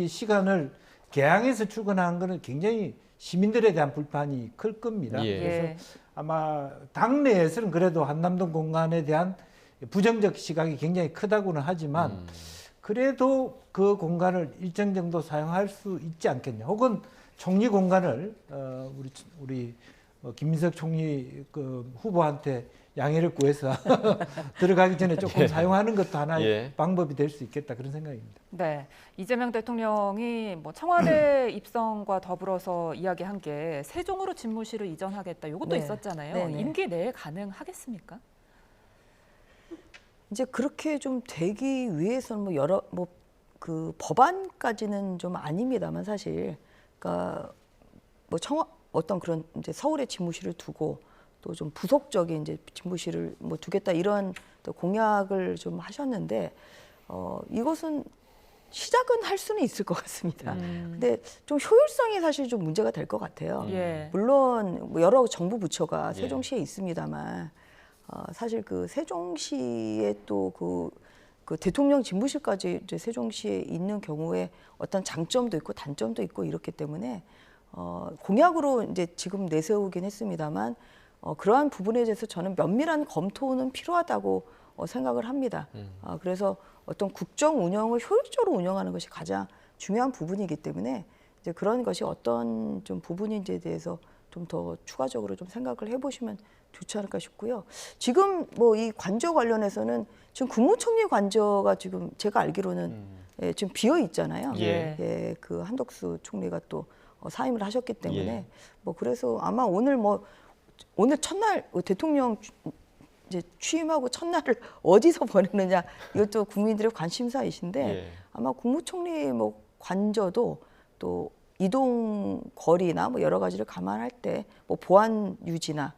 시간을 개항에서 출근하는 것은 굉장히 시민들에 대한 불판이 클 겁니다. 그래서 아마 당내에서는 그래도 한남동 공간에 대한 부정적 시각이 굉장히 크다고는 하지만 그래도 그 공간을 일정 정도 사용할 수 있지 않겠냐. 혹은 총리 공간을 우리 김민석 총리 그 후보한테 양해를 구해서 들어가기 전에 조금 사용하는 것도 하나의 방법이 될 수 있겠다 그런 생각입니다. 네, 이재명 대통령이 뭐 청와대 입성과 더불어서 이야기한 게 세종으로 집무실을 이전하겠다. 이것도 있었잖아요. 네네. 임기 내에 가능하겠습니까? 이제 그렇게 좀 되기 위해서는 뭐 여러 그 법안까지는 좀 아닙니다만 사실 그러니까 뭐 어떤 그런 이제 서울에 집무실을 두고 또 좀 부속적인 이제 집무실을 뭐 두겠다 이런 또 공약을 좀 하셨는데 이것은 시작은 할 수는 있을 것 같습니다. 근데 좀 효율성이 사실 좀 문제가 될 것 같아요. 물론 뭐 여러 정부 부처가 세종시에 있습니다만 사실 그 세종시에 또 그 대통령 집무실까지 이제 세종시에 있는 경우에 어떤 장점도 있고 단점도 있고 이렇기 때문에 공약으로 이제 지금 내세우긴 했습니다만 그러한 부분에 대해서 저는 면밀한 검토는 필요하다고 생각을 합니다. 그래서 어떤 국정 운영을 효율적으로 운영하는 것이 가장 중요한 부분이기 때문에 이제 그런 것이 어떤 좀 부분인지에 대해서 좀 더 추가적으로 좀 생각을 해보시면 좋지 않을까 싶고요. 지금 뭐 이 관저 관련해서는 지금 국무총리 관저가 지금 제가 알기로는 지금 비어 있잖아요. 그 한덕수 총리가 또 사임을 하셨기 때문에 뭐 그래서 아마 오늘 첫날 대통령 이제 취임하고 첫날을 어디서 보내느냐 이것도 국민들의 관심사이신데 아마 국무총리 뭐 관저도 또 이동 거리나 뭐 여러 가지를 감안할 때 뭐 보안 유지나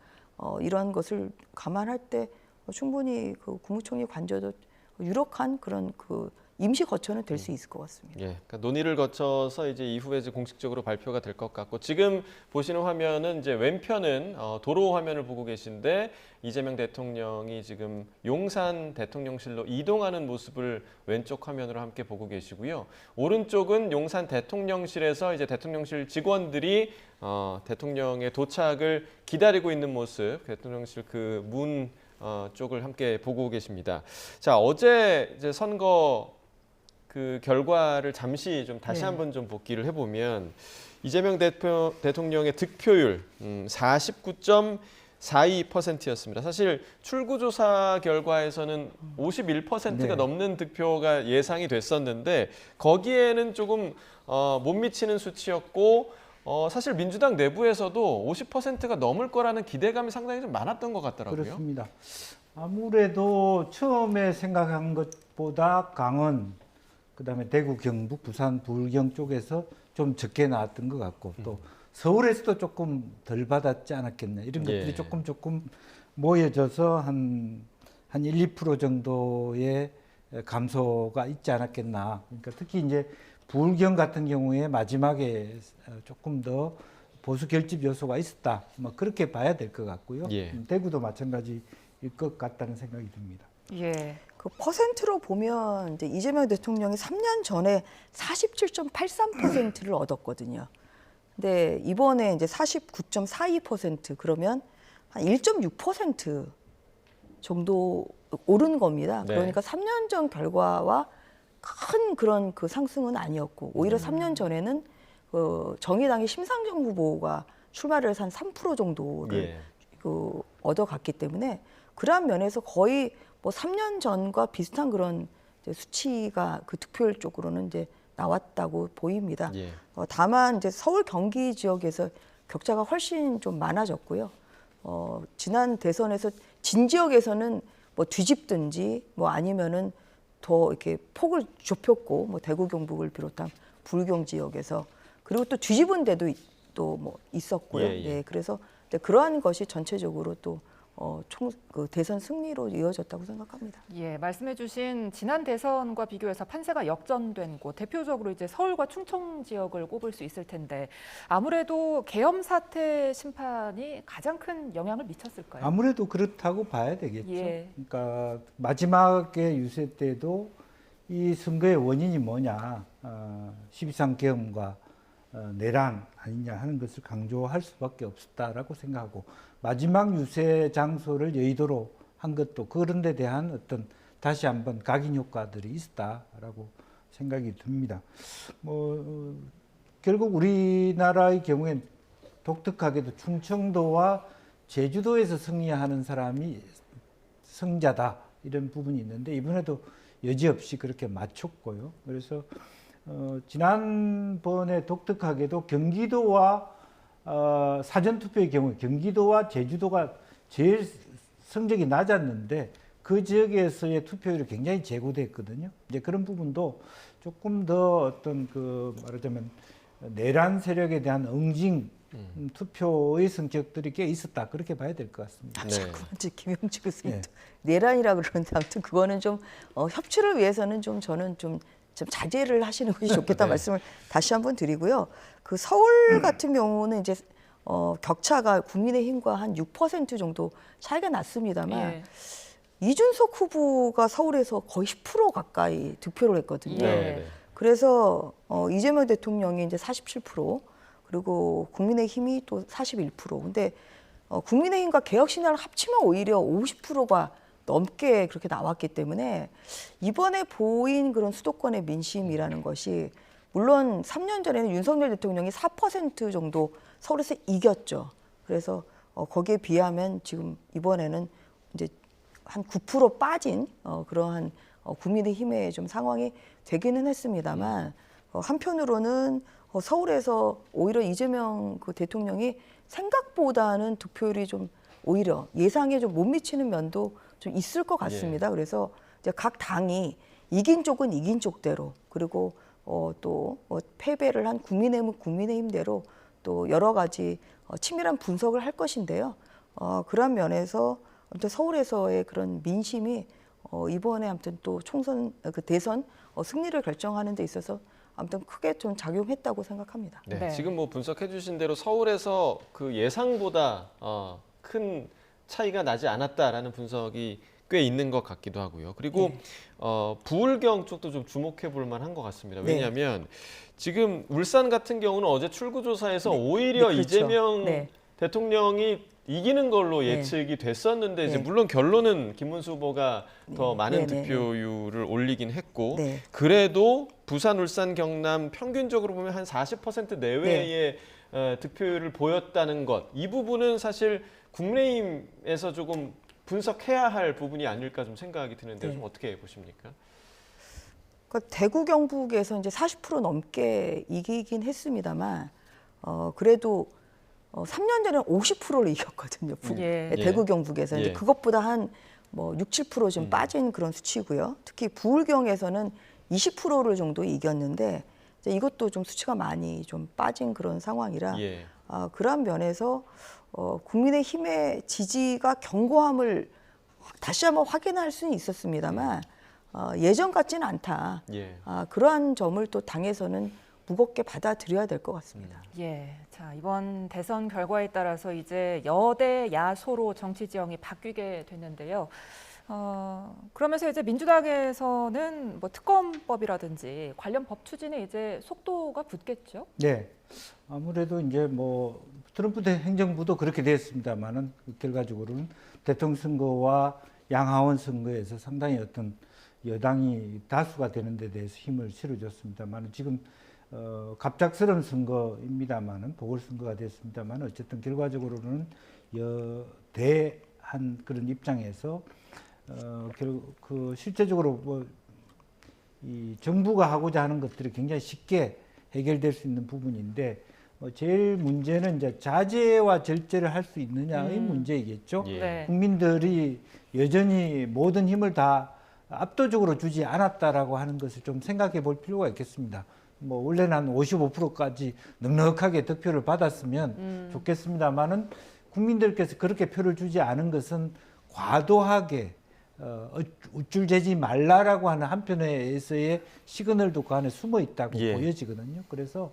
이런 것을 감안할 때 충분히 그 국무총리 관저도 유력한 그런 그 임시 거처는 될 수 있을 것 같습니다. 그러니까 논의를 거쳐서 이제 이후에 이제 공식적으로 발표가 될 것 같고 지금 보시는 화면은 이제 왼편은 도로 화면을 보고 계신데 이재명 대통령이 지금 용산 대통령실로 이동하는 모습을 왼쪽 화면으로 함께 보고 계시고요. 오른쪽은 용산 대통령실에서 이제 대통령실 직원들이 대통령의 도착을 기다리고 있는 모습, 대통령실 그 문 쪽을 함께 보고 계십니다. 자, 어제 이제 선거 그 결과를 잠시 좀 다시 한번 좀 복기를 해보면 이재명 대통령의 득표율 49.42%였습니다. 사실 출구조사 결과에서는 51%가 넘는 득표가 예상이 됐었는데 거기에는 조금 못 미치는 수치였고 사실 민주당 내부에서도 50%가 넘을 거라는 기대감이 상당히 좀 많았던 것 같더라고요. 그렇습니다. 아무래도 처음에 생각한 것보다 강원 그다음에 대구, 경북, 부산, 불경 쪽에서 좀 적게 나왔던 것 같고 또 서울에서도 조금 덜 받았지 않았겠나 이런 것들이 조금 모여져서 한 1~2% 정도의 감소가 있지 않았겠나. 그러니까 특히 이제 불경 같은 경우에 마지막에 조금 더 보수 결집 요소가 있었다. 뭐 그렇게 봐야 될 것 같고요. 예. 대구도 마찬가지일 것 같다는 생각이 듭니다. 예. 그 퍼센트로 보면 이제 이재명 대통령이 3년 전에 47.83%를 얻었거든요. 근데 이번에 이제 49.42% 그러면 한 1.6% 정도 오른 겁니다. 네. 그러니까 3년 전 결과와 큰 그런 그 상승은 아니었고 오히려 3년 전에는 정의당의 심상정 후보가 출마를 해서 한 3% 정도를 예. 얻어갔기 때문에 그러한 면에서 거의 뭐 3년 전과 비슷한 그런 이제 수치가 그 득표율 쪽으로는 이제 나왔다고 보입니다. 예. 다만 이제 서울 경기 지역에서 격차가 훨씬 좀 많아졌고요. 지난 대선에서 진 지역에서는 뭐 뒤집든지 뭐 아니면은 더 이렇게 폭을 좁혔고 뭐 대구 경북을 비롯한 불경 지역에서 그리고 또 뒤집은 데도 또 뭐 있었고요. 예, 예. 네, 그래서 이제 그러한 것이 전체적으로 또 그 대선 승리로 이어졌다고 생각합니다. 예, 말씀해주신 지난 대선과 비교해서 판세가 역전된 곳, 대표적으로 이제 서울과 충청 지역을 꼽을 수 있을 텐데 아무래도 계엄 사태 심판이 가장 큰 영향을 미쳤을까요? 아무래도 그렇다고 봐야 되겠죠. 예. 그러니까 마지막에 유세 때도 이 선거의 원인이 뭐냐, 12.3 계엄과 내란 아니냐 하는 것을 강조할 수밖에 없었다라고 생각하고 마지막 유세 장소를 여의도로 한 것도 그런 데 대한 어떤 다시 한번 각인 효과들이 있었다라고 생각이 듭니다. 뭐 결국 우리나라의 경우엔 독특하게도 충청도와 제주도에서 승리하는 사람이 승자다 이런 부분이 있는데 이번에도 여지없이 그렇게 맞췄고요. 그래서 지난번에 독특하게도 경기도와 사전투표의 경우 경기도와 제주도가 제일 성적이 낮았는데 그 지역에서의 투표율이 굉장히 제고됐거든요. 이제 그런 부분도 조금 더 어떤 그 말하자면 내란 세력에 대한 응징 투표의 성격들이 꽤 있었다 그렇게 봐야 될 것 같습니다. 네. 자꾸 이제 김영주 교수님 네. 또 내란이라 그러는데 아무튼 그거는 좀 협치를 위해서는 좀 저는 좀 자제를 하시는 것이 좋겠다 네. 말씀을 다시 한번 드리고요. 그 서울 같은 경우는 이제 격차가 국민의힘과 한 6% 정도 차이가 났습니다만 예. 이준석 후보가 서울에서 거의 10% 가까이 득표를 했거든요. 예. 네. 그래서 이재명 대통령이 이제 47% 그리고 국민의힘이 또 41%. 근데 국민의힘과 개혁신당을 합치면 오히려 50%가 넘게 그렇게 나왔기 때문에 이번에 보인 그런 수도권의 민심이라는 것이 물론 3년 전에는 윤석열 대통령이 4% 정도 서울에서 이겼죠. 그래서 거기에 비하면 지금 이번에는 이제 한 9% 빠진 그러한 국민의힘의 좀 상황이 되기는 했습니다만 한편으로는 서울에서 오히려 이재명 그 대통령이 생각보다는 득표율이 좀 오히려 예상에 좀 못 미치는 면도 좀 있을 것 같습니다. 그래서 이제 각 당이 이긴 쪽은 이긴 쪽대로 그리고 또 패배를 한 국민의힘은 국민의힘대로 또 여러 가지 치밀한 분석을 할 것인데요. 그런 면에서 아무튼 서울에서의 그런 민심이 이번에 아무튼 또 총선 그 대선 승리를 결정하는 데 있어서 아무튼 크게 좀 작용했다고 생각합니다. 네. 네. 지금 뭐 분석해 주신 대로 서울에서 그 예상보다 큰 차이가 나지 않았다라는 분석이 꽤 있는 것 같기도 하고요. 그리고 부울경 쪽도 좀 주목해 볼 만한 것 같습니다. 네. 왜냐하면 지금 울산 같은 경우는 어제 출구조사에서 오히려 네, 그렇죠. 이재명 네. 대통령이 이기는 걸로 네. 예측이 됐었는데 이제 네. 물론 결론은 김문수 후보가 더 많은 네, 네, 득표율을 올리긴 했고 네. 그래도 부산, 울산, 경남 평균적으로 보면 한 40% 내외의 득표율을 보였다는 것. 이 부분은 사실 국민의힘에서 조금 분석해야 할 부분이 아닐까 좀 생각이 드는데 네. 좀 어떻게 보십니까? 그러니까 대구 경북에서 이제 40% 넘게 이기긴 했습니다만 그래도 3년 전에는 50%를 이겼거든요. 예. 대구 경북에서 예. 이제 그것보다 한 뭐 6, 7%좀 빠진 그런 수치고요. 특히 부울경에서는 20%를 정도 이겼는데 이제 이것도 좀 수치가 많이 좀 빠진 그런 상황이라 예. 그런 면에서 국민의힘의 지지가 견고함을 다시 한번 확인할 수는 있었습니다만 예전 같지는 않다. 예. 그러한 점을 또 당에서는 무겁게 받아들여야 될 것 같습니다. 예, 자 이번 대선 결과에 따라서 이제 여대 야소로 정치 지형이 바뀌게 됐는데요. 그러면서 이제 민주당에서는 뭐 특검법이라든지 관련 법 추진에 이제 속도가 붙겠죠? 네. 아무래도 이제 뭐 트럼프 행정부도 그렇게 됐습니다만은 결과적으로는 대통령 선거와 양하원 선거에서 상당히 어떤 여당이 다수가 되는 데 대해서 힘을 실어줬습니다만 지금 갑작스러운 선거입니다만은 보궐선거가 됐습니다만 어쨌든 결과적으로는 여대한 그런 입장에서 그 실제적으로 뭐 이 정부가 하고자 하는 것들이 굉장히 쉽게 해결될 수 있는 부분인데 제일 문제는 이제 자제와 절제를 할 수 있느냐의 문제이겠죠. 예. 네. 국민들이 여전히 모든 힘을 다 압도적으로 주지 않았다라고 하는 것을 좀 생각해 볼 필요가 있겠습니다. 뭐 원래는 한 55%까지 넉넉하게 득표를 받았으면 좋겠습니다만은 국민들께서 그렇게 표를 주지 않은 것은 과도하게 우쭐대지 말라라고 하는 한편에서의 시그널도 그 안에 숨어 있다고 예. 보여지거든요. 그래서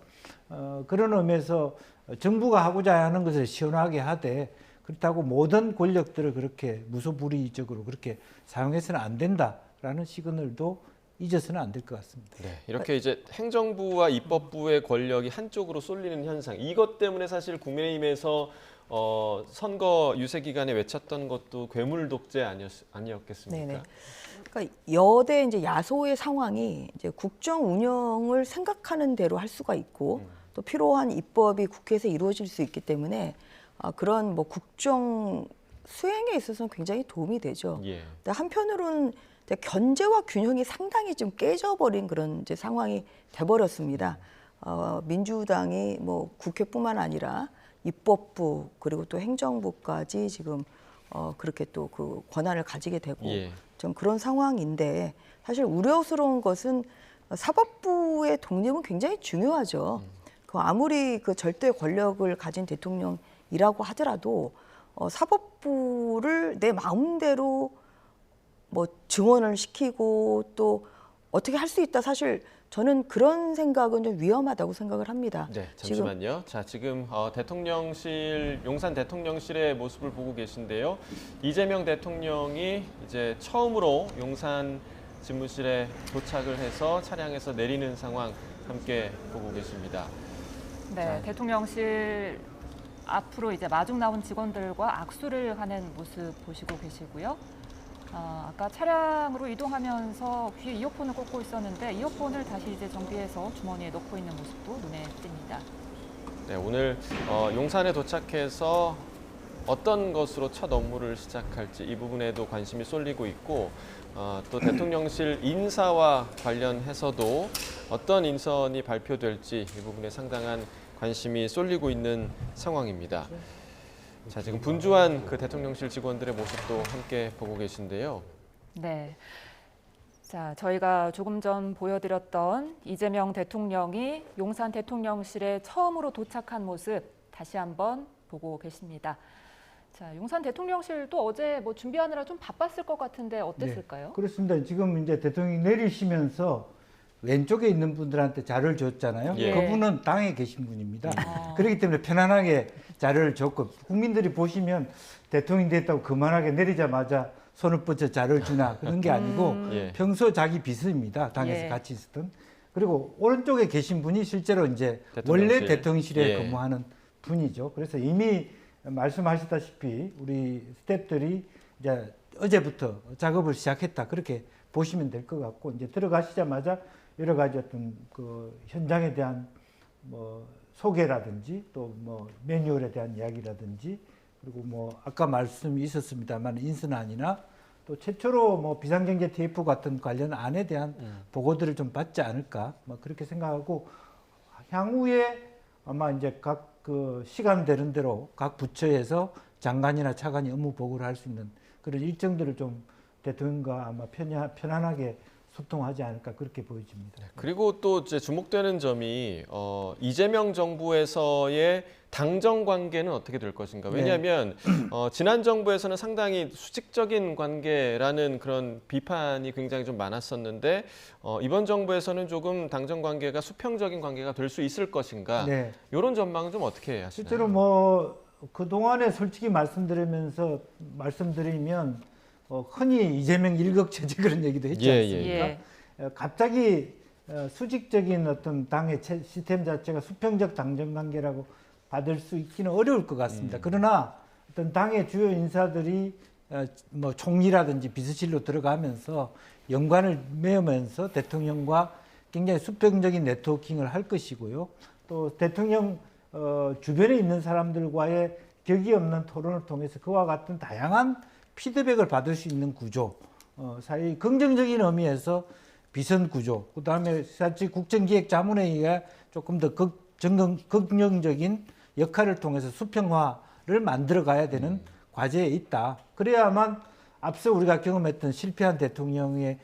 그런 의미에서 정부가 하고자 하는 것을 시원하게 하되 그렇다고 모든 권력들을 그렇게 무소불위적으로 그렇게 사용해서는 안 된다라는 시그널도 잊어서는 안 될 것 같습니다. 네, 이렇게 이제 행정부와 입법부의 권력이 한쪽으로 쏠리는 현상, 이것 때문에 사실 국민의힘에서 선거 유세 기간에 외쳤던 것도 괴물 독재 아니었겠습니까? 네네. 그러니까 여대 이제 야소의 상황이 이제 국정 운영을 생각하는 대로 할 수가 있고 또 필요한 입법이 국회에서 이루어질 수 있기 때문에 그런 뭐 국정 수행에 있어서는 굉장히 도움이 되죠. 예. 근데 한편으로는 이제 견제와 균형이 상당히 좀 깨져버린 그런 이제 상황이 돼버렸습니다. 민주당이 뭐 국회뿐만 아니라 입법부 그리고 또 행정부까지 지금 그렇게 또 그 권한을 가지게 되고 예. 좀 그런 상황인데 사실 우려스러운 것은 사법부의 독립은 굉장히 중요하죠. 그 아무리 그 절대 권력을 가진 대통령이라고 하더라도 사법부를 내 마음대로 뭐 증언을 시키고 또 어떻게 할 수 있다. 사실 저는 그런 생각은 좀 위험하다고 생각을 합니다. 네, 잠시만요. 자, 지금 대통령실, 용산 대통령실의 모습을 보고 계신데요. 이재명 대통령이 이제 처음으로 용산 집무실에 도착을 해서 차량에서 내리는 상황 함께 보고 계십니다. 네, 자. 대통령실 앞으로 이제 마중 나온 직원들과 악수를 하는 모습 보시고 계시고요. 아까 차량으로 이동하면서 귀에 이어폰을 꽂고 있었는데 이어폰을 다시 이제 정비해서 주머니에 넣고 있는 모습도 눈에 띕니다. 네, 오늘 용산에 도착해서 어떤 것으로 첫 업무를 시작할지 이 부분에도 관심이 쏠리고 있고 또 대통령실 인사와 관련해서도 어떤 인선이 발표될지 이 부분에 상당한 관심이 쏠리고 있는 상황입니다. 자, 지금 분주한 그 대통령실 직원들의 모습도 함께 보고 계신데요. 네. 자, 저희가 조금 전 보여드렸던 이재명 대통령이 용산 대통령실에 처음으로 도착한 모습 다시 한번 보고 계십니다. 자, 용산 대통령실도 어제 뭐 준비하느라 좀 바빴을 것 같은데 어땠을까요? 네, 그렇습니다. 지금 이제 대통령이 내리시면서 왼쪽에 있는 분들한테 자료를 줬잖아요. 예. 그분은 당에 계신 분입니다. 그렇기 때문에 편안하게 자료를 줬고 국민들이 보시면 대통령이 됐다고 그만하게 내리자마자 손을 뻗쳐 자료를 주나 그런 게 아니고 예. 평소 자기 비서입니다. 당에서 예. 같이 있었던. 그리고 오른쪽에 계신 분이 실제로 이제 대통령실. 원래 대통령실에 예. 근무하는 분이죠. 그래서 이미 말씀하셨다시피 우리 스태프들이 이제 어제부터 작업을 시작했다 그렇게 보시면 될 것 같고 이제 들어가시자마자 여러 가지 어떤 그 현장에 대한 뭐 소개라든지 또 뭐 매뉴얼에 대한 이야기라든지 그리고 뭐 아까 말씀이 있었습니다만 인선안이나 또 최초로 뭐 비상경제 TF 같은 관련 안에 대한 보고들을 좀 받지 않을까 뭐 그렇게 생각하고 향후에 아마 이제 각 그 시간 되는 대로 각 부처에서 장관이나 차관이 업무 보고를 할 수 있는 그런 일정들을 좀 대통령과 아마 편안하게 소통하지 않을까 그렇게 보여집니다. 그리고 또 이제 주목되는 점이 이재명 정부에서의 당정 관계는 어떻게 될 것인가. 왜냐하면 지난 정부에서는 상당히 수직적인 관계라는 그런 비판이 굉장히 좀 많았었는데 이번 정부에서는 조금 당정 관계가 수평적인 관계가 될 수 있을 것인가. 네. 이런 전망은 좀 어떻게 하시나요? 실제로 뭐 그동안에 솔직히 말씀드리면 흔히 이재명 일극체제 그런 얘기도 했지 예, 않습니까? 예. 갑자기 수직적인 어떤 당의 시스템 자체가 수평적 당정 관계라고 받을 수 있기는 어려울 것 같습니다. 그러나 어떤 당의 주요 인사들이 뭐 총리라든지 비서실로 들어가면서 연관을 맺으면서 대통령과 굉장히 수평적인 네트워킹을 할 것이고요. 또 대통령 주변에 있는 사람들과의 격이 없는 토론을 통해서 그와 같은 다양한 피드백을 받을 수 있는 구조, 사실 긍정적인 의미에서 비선 구조, 그다음에 사실 국정기획자문회의가 조금 더 긍정적인 역할을 통해서 수평화를 만들어 가야 되는 과제에 있다. 그래야만 앞서 우리가 경험했던 실패한 대통령의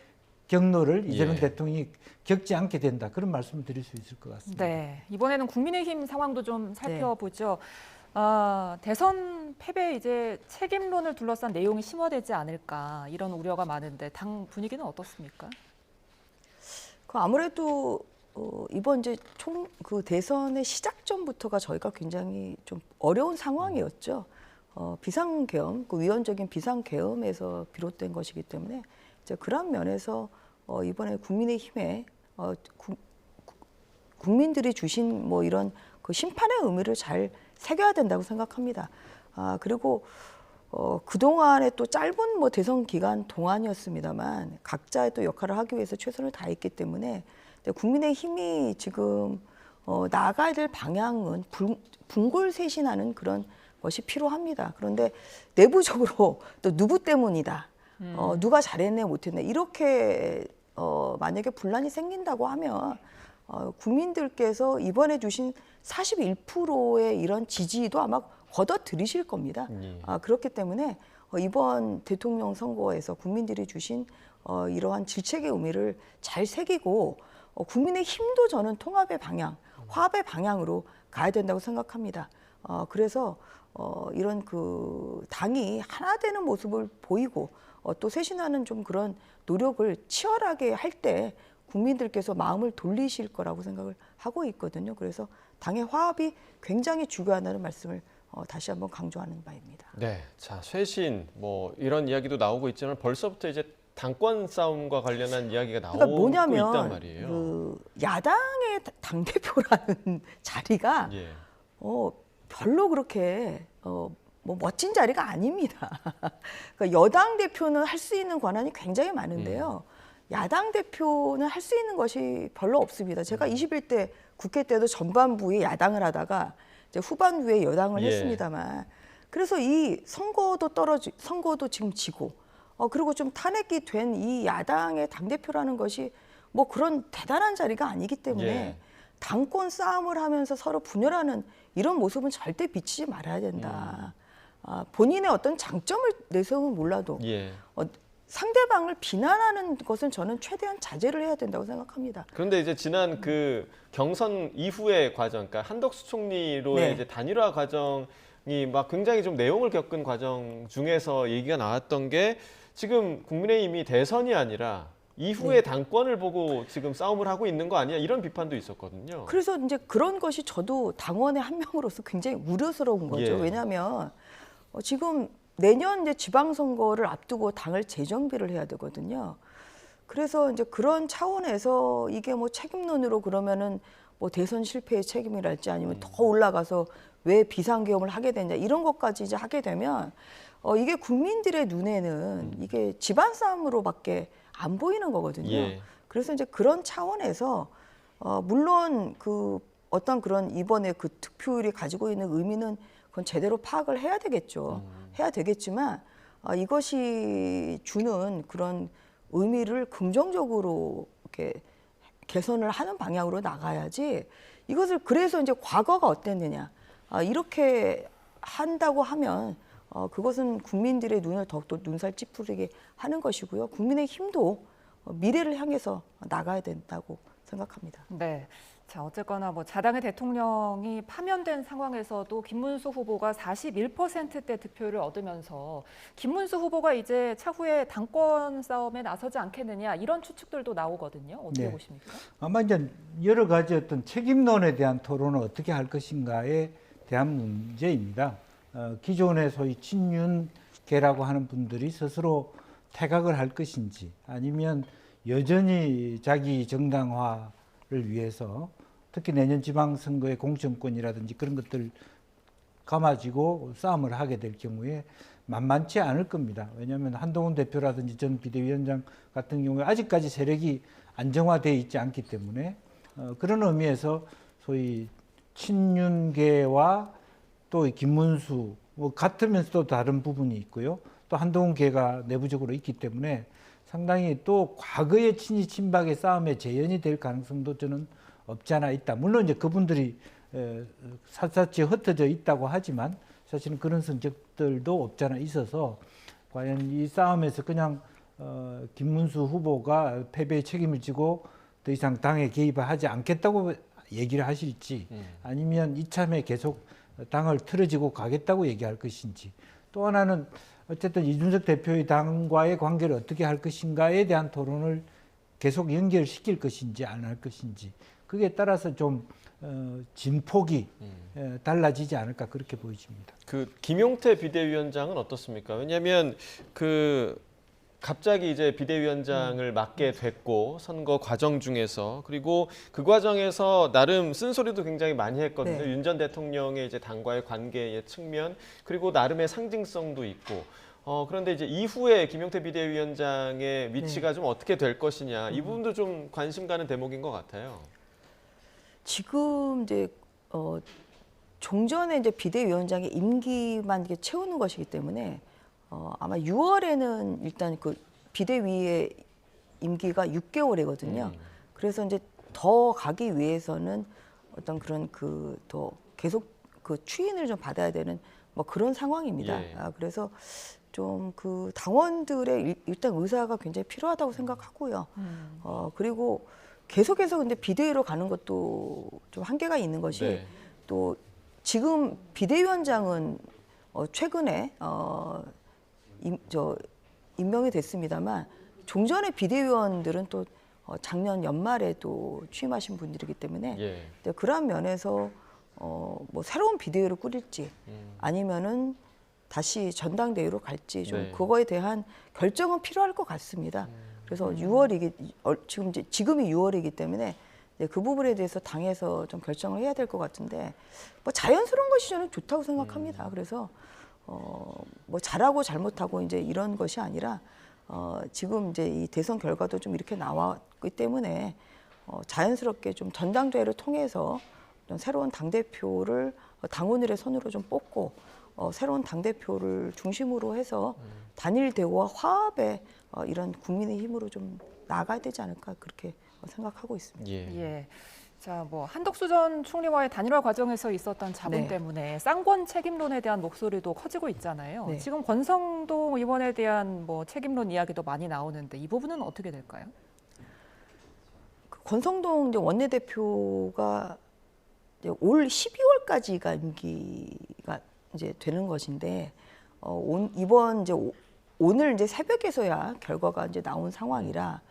경로를 이재명 대통령이 겪지 않게 된다. 그런 말씀을 드릴 수 있을 것 같습니다. 네, 이번에는 국민의힘 상황도 좀 살펴보죠. 대선 패배 이제 책임론을 둘러싼 내용이 심화되지 않을까 이런 우려가 많은데 당 분위기는 어떻습니까? 아무래도 이번 이제 그 대선의 시작전부터가 저희가 굉장히 좀 어려운 상황이었죠. 비상계엄, 그 위헌적인 비상계엄에서 비롯된 것이기 때문에 이제 그런 면에서 이번에 국민의힘에 국민들이 주신 뭐 이런 그 심판의 의미를 잘 새겨야 된다고 생각합니다. 그리고 그동안에 또 짧은 뭐 대선 기간 동안이었습니다만 각자의 또 역할을 하기 위해서 최선을 다했기 때문에 국민의힘이 지금 나아가야 될 방향은 분골쇄신하는 그런 것이 필요합니다. 그런데 내부적으로 또 누구 때문이다, 누가 잘했네 못했네 이렇게 만약에 분란이 생긴다고 하면 국민들께서 이번에 주신 41%의 이런 지지도 아마 걷어들이실 겁니다. 그렇기 때문에 이번 대통령 선거에서 국민들이 주신 이러한 질책의 의미를 잘 새기고 국민의 힘도 저는 통합의 방향, 화합의 방향으로 가야 된다고 생각합니다. 그래서 이런 그 당이 하나 되는 모습을 보이고 또 쇄신하는 좀 그런 노력을 치열하게 할 때 국민들께서 마음을 돌리실 거라고 생각을 하고 있거든요. 그래서 당의 화합이 굉장히 중요하다는 말씀을 다시 한번 강조하는 바입니다. 네, 자 쇄신 뭐 이런 이야기도 나오고 있지만 벌써부터 이제 당권 싸움과 관련한 이야기가 나오고 그러니까 뭐냐면 있단 말이에요. 그 야당의 당 대표라는 자리가 별로 그렇게 뭐 멋진 자리가 아닙니다. 그러니까 여당 대표는 할 수 있는 권한이 굉장히 많은데요. 야당 대표는 할 수 있는 것이 별로 없습니다. 제가 21대 국회 때도 전반부에 야당을 하다가 이제 후반부에 여당을 했습니다만, 그래서 이 선거도 지금 지고, 그리고 좀 탄핵이 된 이 야당의 당 대표라는 것이 뭐 그런 대단한 자리가 아니기 때문에 당권 싸움을 하면서 서로 분열하는 이런 모습은 절대 비치지 말아야 된다. 본인의 어떤 장점을 내세우면 몰라도 상대방을 비난하는 것은 저는 최대한 자제를 해야 된다고 생각합니다. 그런데 이제 지난 그 경선 이후의 과정, 그러니까 한덕수 총리로의 이제 단일화 과정이 막 굉장히 좀 내용을 겪은 과정 중에서 얘기가 나왔던 게 지금 국민의힘이 대선이 아니라 이후의 당권을 보고 지금 싸움을 하고 있는 거 아니야? 이런 비판도 있었거든요. 그래서 이제 그런 것이 저도 당원의 한 명으로서 굉장히 우려스러운 거죠. 왜냐하면 지금 내년 이제 지방선거를 앞두고 당을 재정비를 해야 되거든요. 그래서 이제 그런 차원에서 이게 뭐 책임론으로 그러면은 뭐 대선 실패의 책임이랄지 아니면 더 올라가서 왜 비상계엄을 하게 되냐 이런 것까지 이제 하게 되면 이게 국민들의 눈에는 이게 집안 싸움으로밖에 안 보이는 거거든요. 그래서 이제 그런 차원에서 물론 그 어떤 그런 이번에 그 득표율이 가지고 있는 의미는 그건 제대로 파악을 해야 되겠죠. 해야 되겠지만 이것이 주는 그런 의미를 긍정적으로 이렇게 개선을 하는 방향으로 나가야지 이것을 그래서 이제 과거가 어땠느냐 이렇게 한다고 하면 그것은 국민들의 눈을 더욱더 눈살 찌푸리게 하는 것이고요. 국민의 힘도 미래를 향해서 나가야 된다고 생각합니다. 네. 자, 어쨌거나 뭐 자당의 대통령이 파면된 상황에서도 김문수 후보가 41%대 득표를 얻으면서 김문수 후보가 이제 차후에 당권 싸움에 나서지 않겠느냐 이런 추측들도 나오거든요. 어떻게 네. 보십니까? 아마 이제 여러 가지 어떤 책임론에 대한 토론을 어떻게 할 것인가에 대한 문제입니다. 기존의 소위 친윤계라고 하는 분들이 스스로 퇴각을 할 것인지 아니면 여전히 자기 정당화를 위해서 특히 내년 지방선거의 공천권이라든지 그런 것들 감아지고 싸움을 하게 될 경우에 만만치 않을 겁니다. 왜냐하면 한동훈 대표라든지 전 비대위원장 같은 경우에 아직까지 세력이 안정화되어 있지 않기 때문에 그런 의미에서 소위 친윤계와 또 김문수 뭐 같으면서도 다른 부분이 있고요. 또 한동훈계가 내부적으로 있기 때문에 상당히 또 과거의 친이 친박의 싸움에 재현이 될 가능성도 저는 없지 않아 있다. 물론 이제 그분들이 샅샅이 흩어져 있다고 하지만 사실은 그런 성적들도 없지 않아 있어서 과연 이 싸움에서 그냥 김문수 후보가 패배의 책임을 지고 더 이상 당에 개입을 하지 않겠다고 얘기를 하실지 아니면 이참에 계속 당을 틀어지고 가겠다고 얘기할 것인지 또 하나는 어쨌든 이준석 대표의 당과의 관계를 어떻게 할 것인가에 대한 토론을 계속 연결시킬 것인지 안 할 것인지 그게 따라서 좀 진폭이 달라지지 않을까 그렇게 보여집니다. 그 김용태 비대위원장은 어떻습니까? 왜냐하면 갑자기 이제 비대위원장을 맡게 됐고 선거 과정 중에서 그리고 그 과정에서 나름 쓴소리도 굉장히 많이 했거든요. 네. 윤 전 대통령의 이제 당과의 관계의 측면 그리고 나름의 상징성도 있고 그런데 이제 이후에 김용태 비대위원장의 위치가 좀 어떻게 될 것이냐 이 부분도 좀 관심 가는 대목인 것 같아요. 지금 이제 종전에 이제 비대위원장의 임기만 이렇게 채우는 것이기 때문에 아마 6월에는 일단 그 비대위의 임기가 6개월이거든요. 그래서 이제 더 가기 위해서는 어떤 그런 더 계속 그 추인을 좀 받아야 되는 뭐 그런 상황입니다. 예. 그래서 좀 그 당원들의 일단 의사가 굉장히 필요하다고 생각하고요. 그리고 계속해서 근데 비대위로 가는 것도 좀 한계가 있는 것이 네. 또 지금 비대위원장은 최근에 임명이 됐습니다만 종전의 비대위원들은 또 작년 연말에 또 취임하신 분들이기 때문에 예. 그러한 면에서 뭐 새로운 비대위를 꾸릴지 아니면은 다시 전당대회로 갈지 좀 네. 그거에 대한 결정은 필요할 것 같습니다. 그래서 6월이기 지금이 6월이기 때문에 그 부분에 대해서 당에서 좀 결정을 해야 될 것 같은데 뭐 자연스러운 것이 저는 좋다고 생각합니다. 그래서 뭐 잘하고 잘못하고 이제 이런 것이 아니라 지금 이제 이 대선 결과도 좀 이렇게 나왔기 때문에 자연스럽게 좀 전당대회를 통해서 좀 새로운 당대표를 당원들의 손으로 좀 뽑고 새로운 당대표를 중심으로 해서 단일 대우와 화합의 이런 국민의힘으로 좀 나아가야 되지 않을까 그렇게 생각하고 있습니다. 예. 예. 자, 뭐 한덕수 전 총리와의 단일화 과정에서 있었던 잡음 네. 때문에 쌍권 책임론에 대한 목소리도 커지고 있잖아요. 네. 지금 권성동 의원에 대한 뭐 책임론 이야기도 많이 나오는데 이 부분은 어떻게 될까요? 그 권성동 이제 원내대표가 이제 올 12월까지가 임기가 이제 되는 것인데 이번 이제 오늘 이제 새벽에서야 결과가 이제 나온 상황이라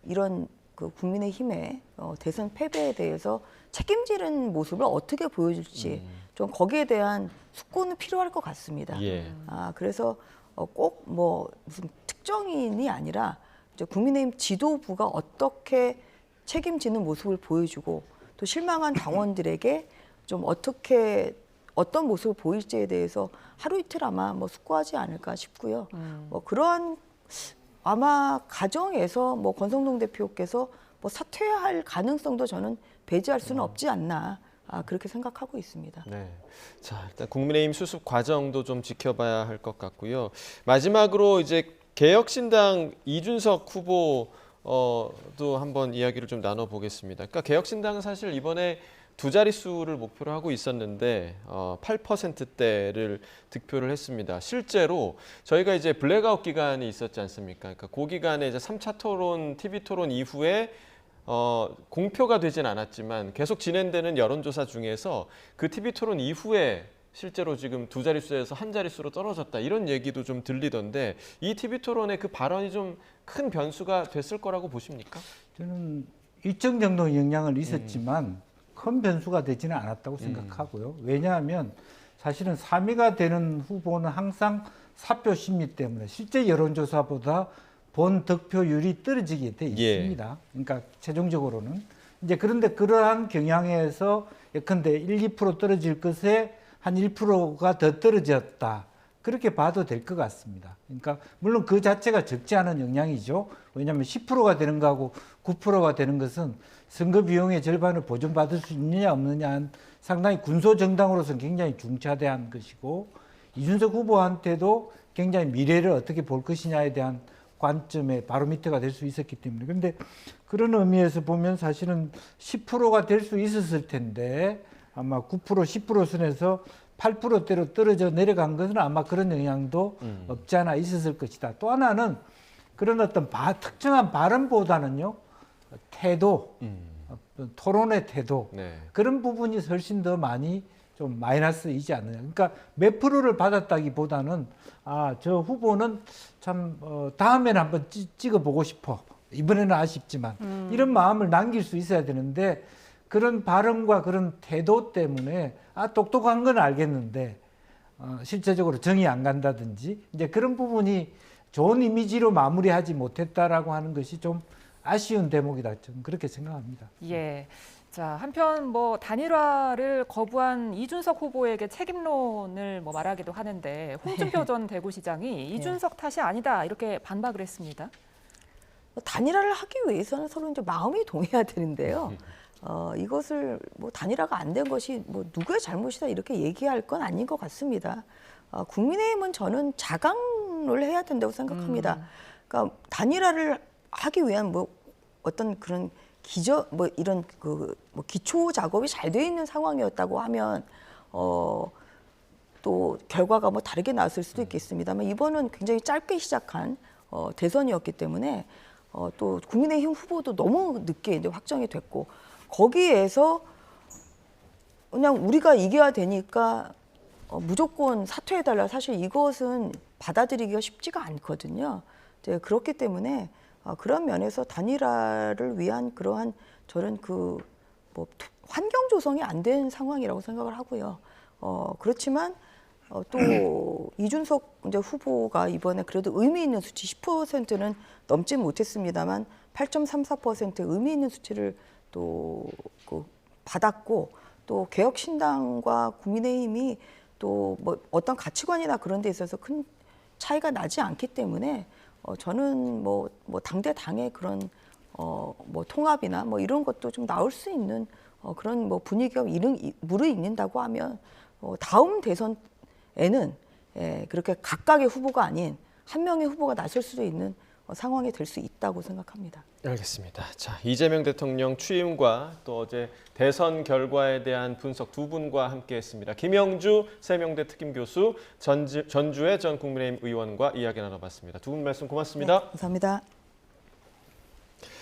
이런 그 국민의힘의 대선 패배에 대해서 책임지는 모습을 어떻게 보여줄지 좀 거기에 대한 숙고는 필요할 것 같습니다. 예. 그래서 꼭 뭐 무슨 특정인이 아니라 이제 국민의힘 지도부가 어떻게 책임지는 모습을 보여주고 또 실망한 당원들에게 좀 어떤 모습을 보일지에 대해서 하루 이틀 아마 뭐 숙고하지 않을까 싶고요. 뭐 그러한 아마 가정에서 뭐 권성동 대표께서 뭐 사퇴할 가능성도 저는 배제할 수는 없지 않나 그렇게 생각하고 있습니다. 네. 자, 일단 국민의힘 수습 과정도 좀 지켜봐야 할 것 같고요. 마지막으로 이제 개혁신당 이준석 후보 또 한번 이야기를 좀 나눠보겠습니다. 그러니까 개혁신당은 사실 이번에 두 자릿수를 목표로 하고 있었는데 8%대를 득표를 했습니다. 실제로 저희가 이제 블랙아웃 기간이 있었지 않습니까? 그러니까 그 기간에 이제 3차 토론, TV 토론 이후에 공표가 되진 않았지만 계속 진행되는 여론조사 중에서 그 TV 토론 이후에 실제로 지금 두 자릿수에서 한 자릿수로 떨어졌다 이런 얘기도 좀 들리던데 이 TV 토론의 그 발언이 좀 큰 변수가 됐을 거라고 보십니까? 저는 일정 정도 영향을 있었지만 큰 변수가 되지는 않았다고 생각하고요. 왜냐하면 사실은 3위가 되는 후보는 항상 사표 심리 때문에 실제 여론조사보다 본 득표율이 떨어지게 돼 있습니다. 그러니까 최종적으로는 이제 그런데 그러한 경향에서 예컨대 1, 2% 떨어질 것에 한 1%가 더 떨어졌다. 그렇게 봐도 될 것 같습니다. 그러니까 물론 그 자체가 적지 않은 영향이죠. 왜냐하면 10%가 되는 거하고 9%가 되는 것은 선거 비용의 절반을 보존받을 수 있느냐 없느냐는 상당히 군소 정당으로서는 굉장히 중차대한 것이고 이준석 후보한테도 굉장히 미래를 어떻게 볼 것이냐에 대한 관점의 바로미터가 될 수 있었기 때문에 그런데 그런 의미에서 보면 사실은 10%가 될 수 있었을 텐데 아마 9%, 10% 선에서 8%대로 떨어져 내려간 것은 아마 그런 영향도 없지 않아 있었을 것이다. 또 하나는 그런 어떤 특정한 발언보다는요, 태도, 토론의 태도, 네. 그런 부분이 훨씬 더 많이 좀 마이너스이지 않느냐. 그러니까 몇 프로를 받았다기보다는 저 후보는 참 다음에는 한번 찍어보고 싶어. 이번에는 아쉽지만 이런 마음을 남길 수 있어야 되는데 그런 발언과 그런 태도 때문에 똑똑한 건 알겠는데 실제적으로 정이 안 간다든지 이제 그런 부분이 좋은 이미지로 마무리하지 못했다라고 하는 것이 좀 아쉬운 대목이다. 저는 그렇게 생각합니다. 예. 자, 한편 뭐 단일화를 거부한 이준석 후보에게 책임론을 뭐 말하기도 하는데 홍준표 전 대구시장이 이준석 탓이 아니다 이렇게 반박을 했습니다. 단일화를 하기 위해서는 서로 이제 마음이 동해야 되는데요. 이것을 뭐 단일화가 안 된 것이 뭐 누구의 잘못이다 이렇게 얘기할 건 아닌 것 같습니다. 국민의힘은 저는 자강을 해야 된다고 생각합니다. 그러니까 단일화를 하기 위한 뭐 어떤 그런 뭐 이런 뭐 기초 작업이 잘 돼 있는 상황이었다고 하면 또 결과가 뭐 다르게 나왔을 수도 있겠습니다만 이번은 굉장히 짧게 시작한 대선이었기 때문에 또 국민의힘 후보도 너무 늦게 이제 확정이 됐고 거기에서 그냥 우리가 이겨야 되니까 무조건 사퇴해달라. 사실 이것은 받아들이기가 쉽지가 않거든요. 이제 그렇기 때문에 그런 면에서 단일화를 위한 그러한 저는 뭐 환경 조성이 안 된 상황이라고 생각을 하고요. 그렇지만 또 이준석 이제 후보가 이번에 그래도 의미 있는 수치 10%는 넘지 못했습니다만 8.34% 의미 있는 수치를 또 받았고 또 개혁신당과 국민의힘이 또 뭐 어떤 가치관이나 그런 데 있어서 큰 차이가 나지 않기 때문에 저는 뭐 당대 당의 그런 뭐 통합이나 뭐 이런 것도 좀 나올 수 있는 그런 뭐 분위기가 무르익는다고 하면 다음 대선에는 그렇게 각각의 후보가 아닌 한 명의 후보가 나설 수도 있는 상황이 될 수 있다고 생각합니다. 알겠습니다. 자, 이재명 대통령 취임과 또 어제 대선 결과에 대한 분석 두 분과 함께했습니다. 김영주 세명대 특임교수, 전주의 전 국민의힘 의원과 이야기 나눠봤습니다. 두 분 말씀 고맙습니다. 네, 감사합니다.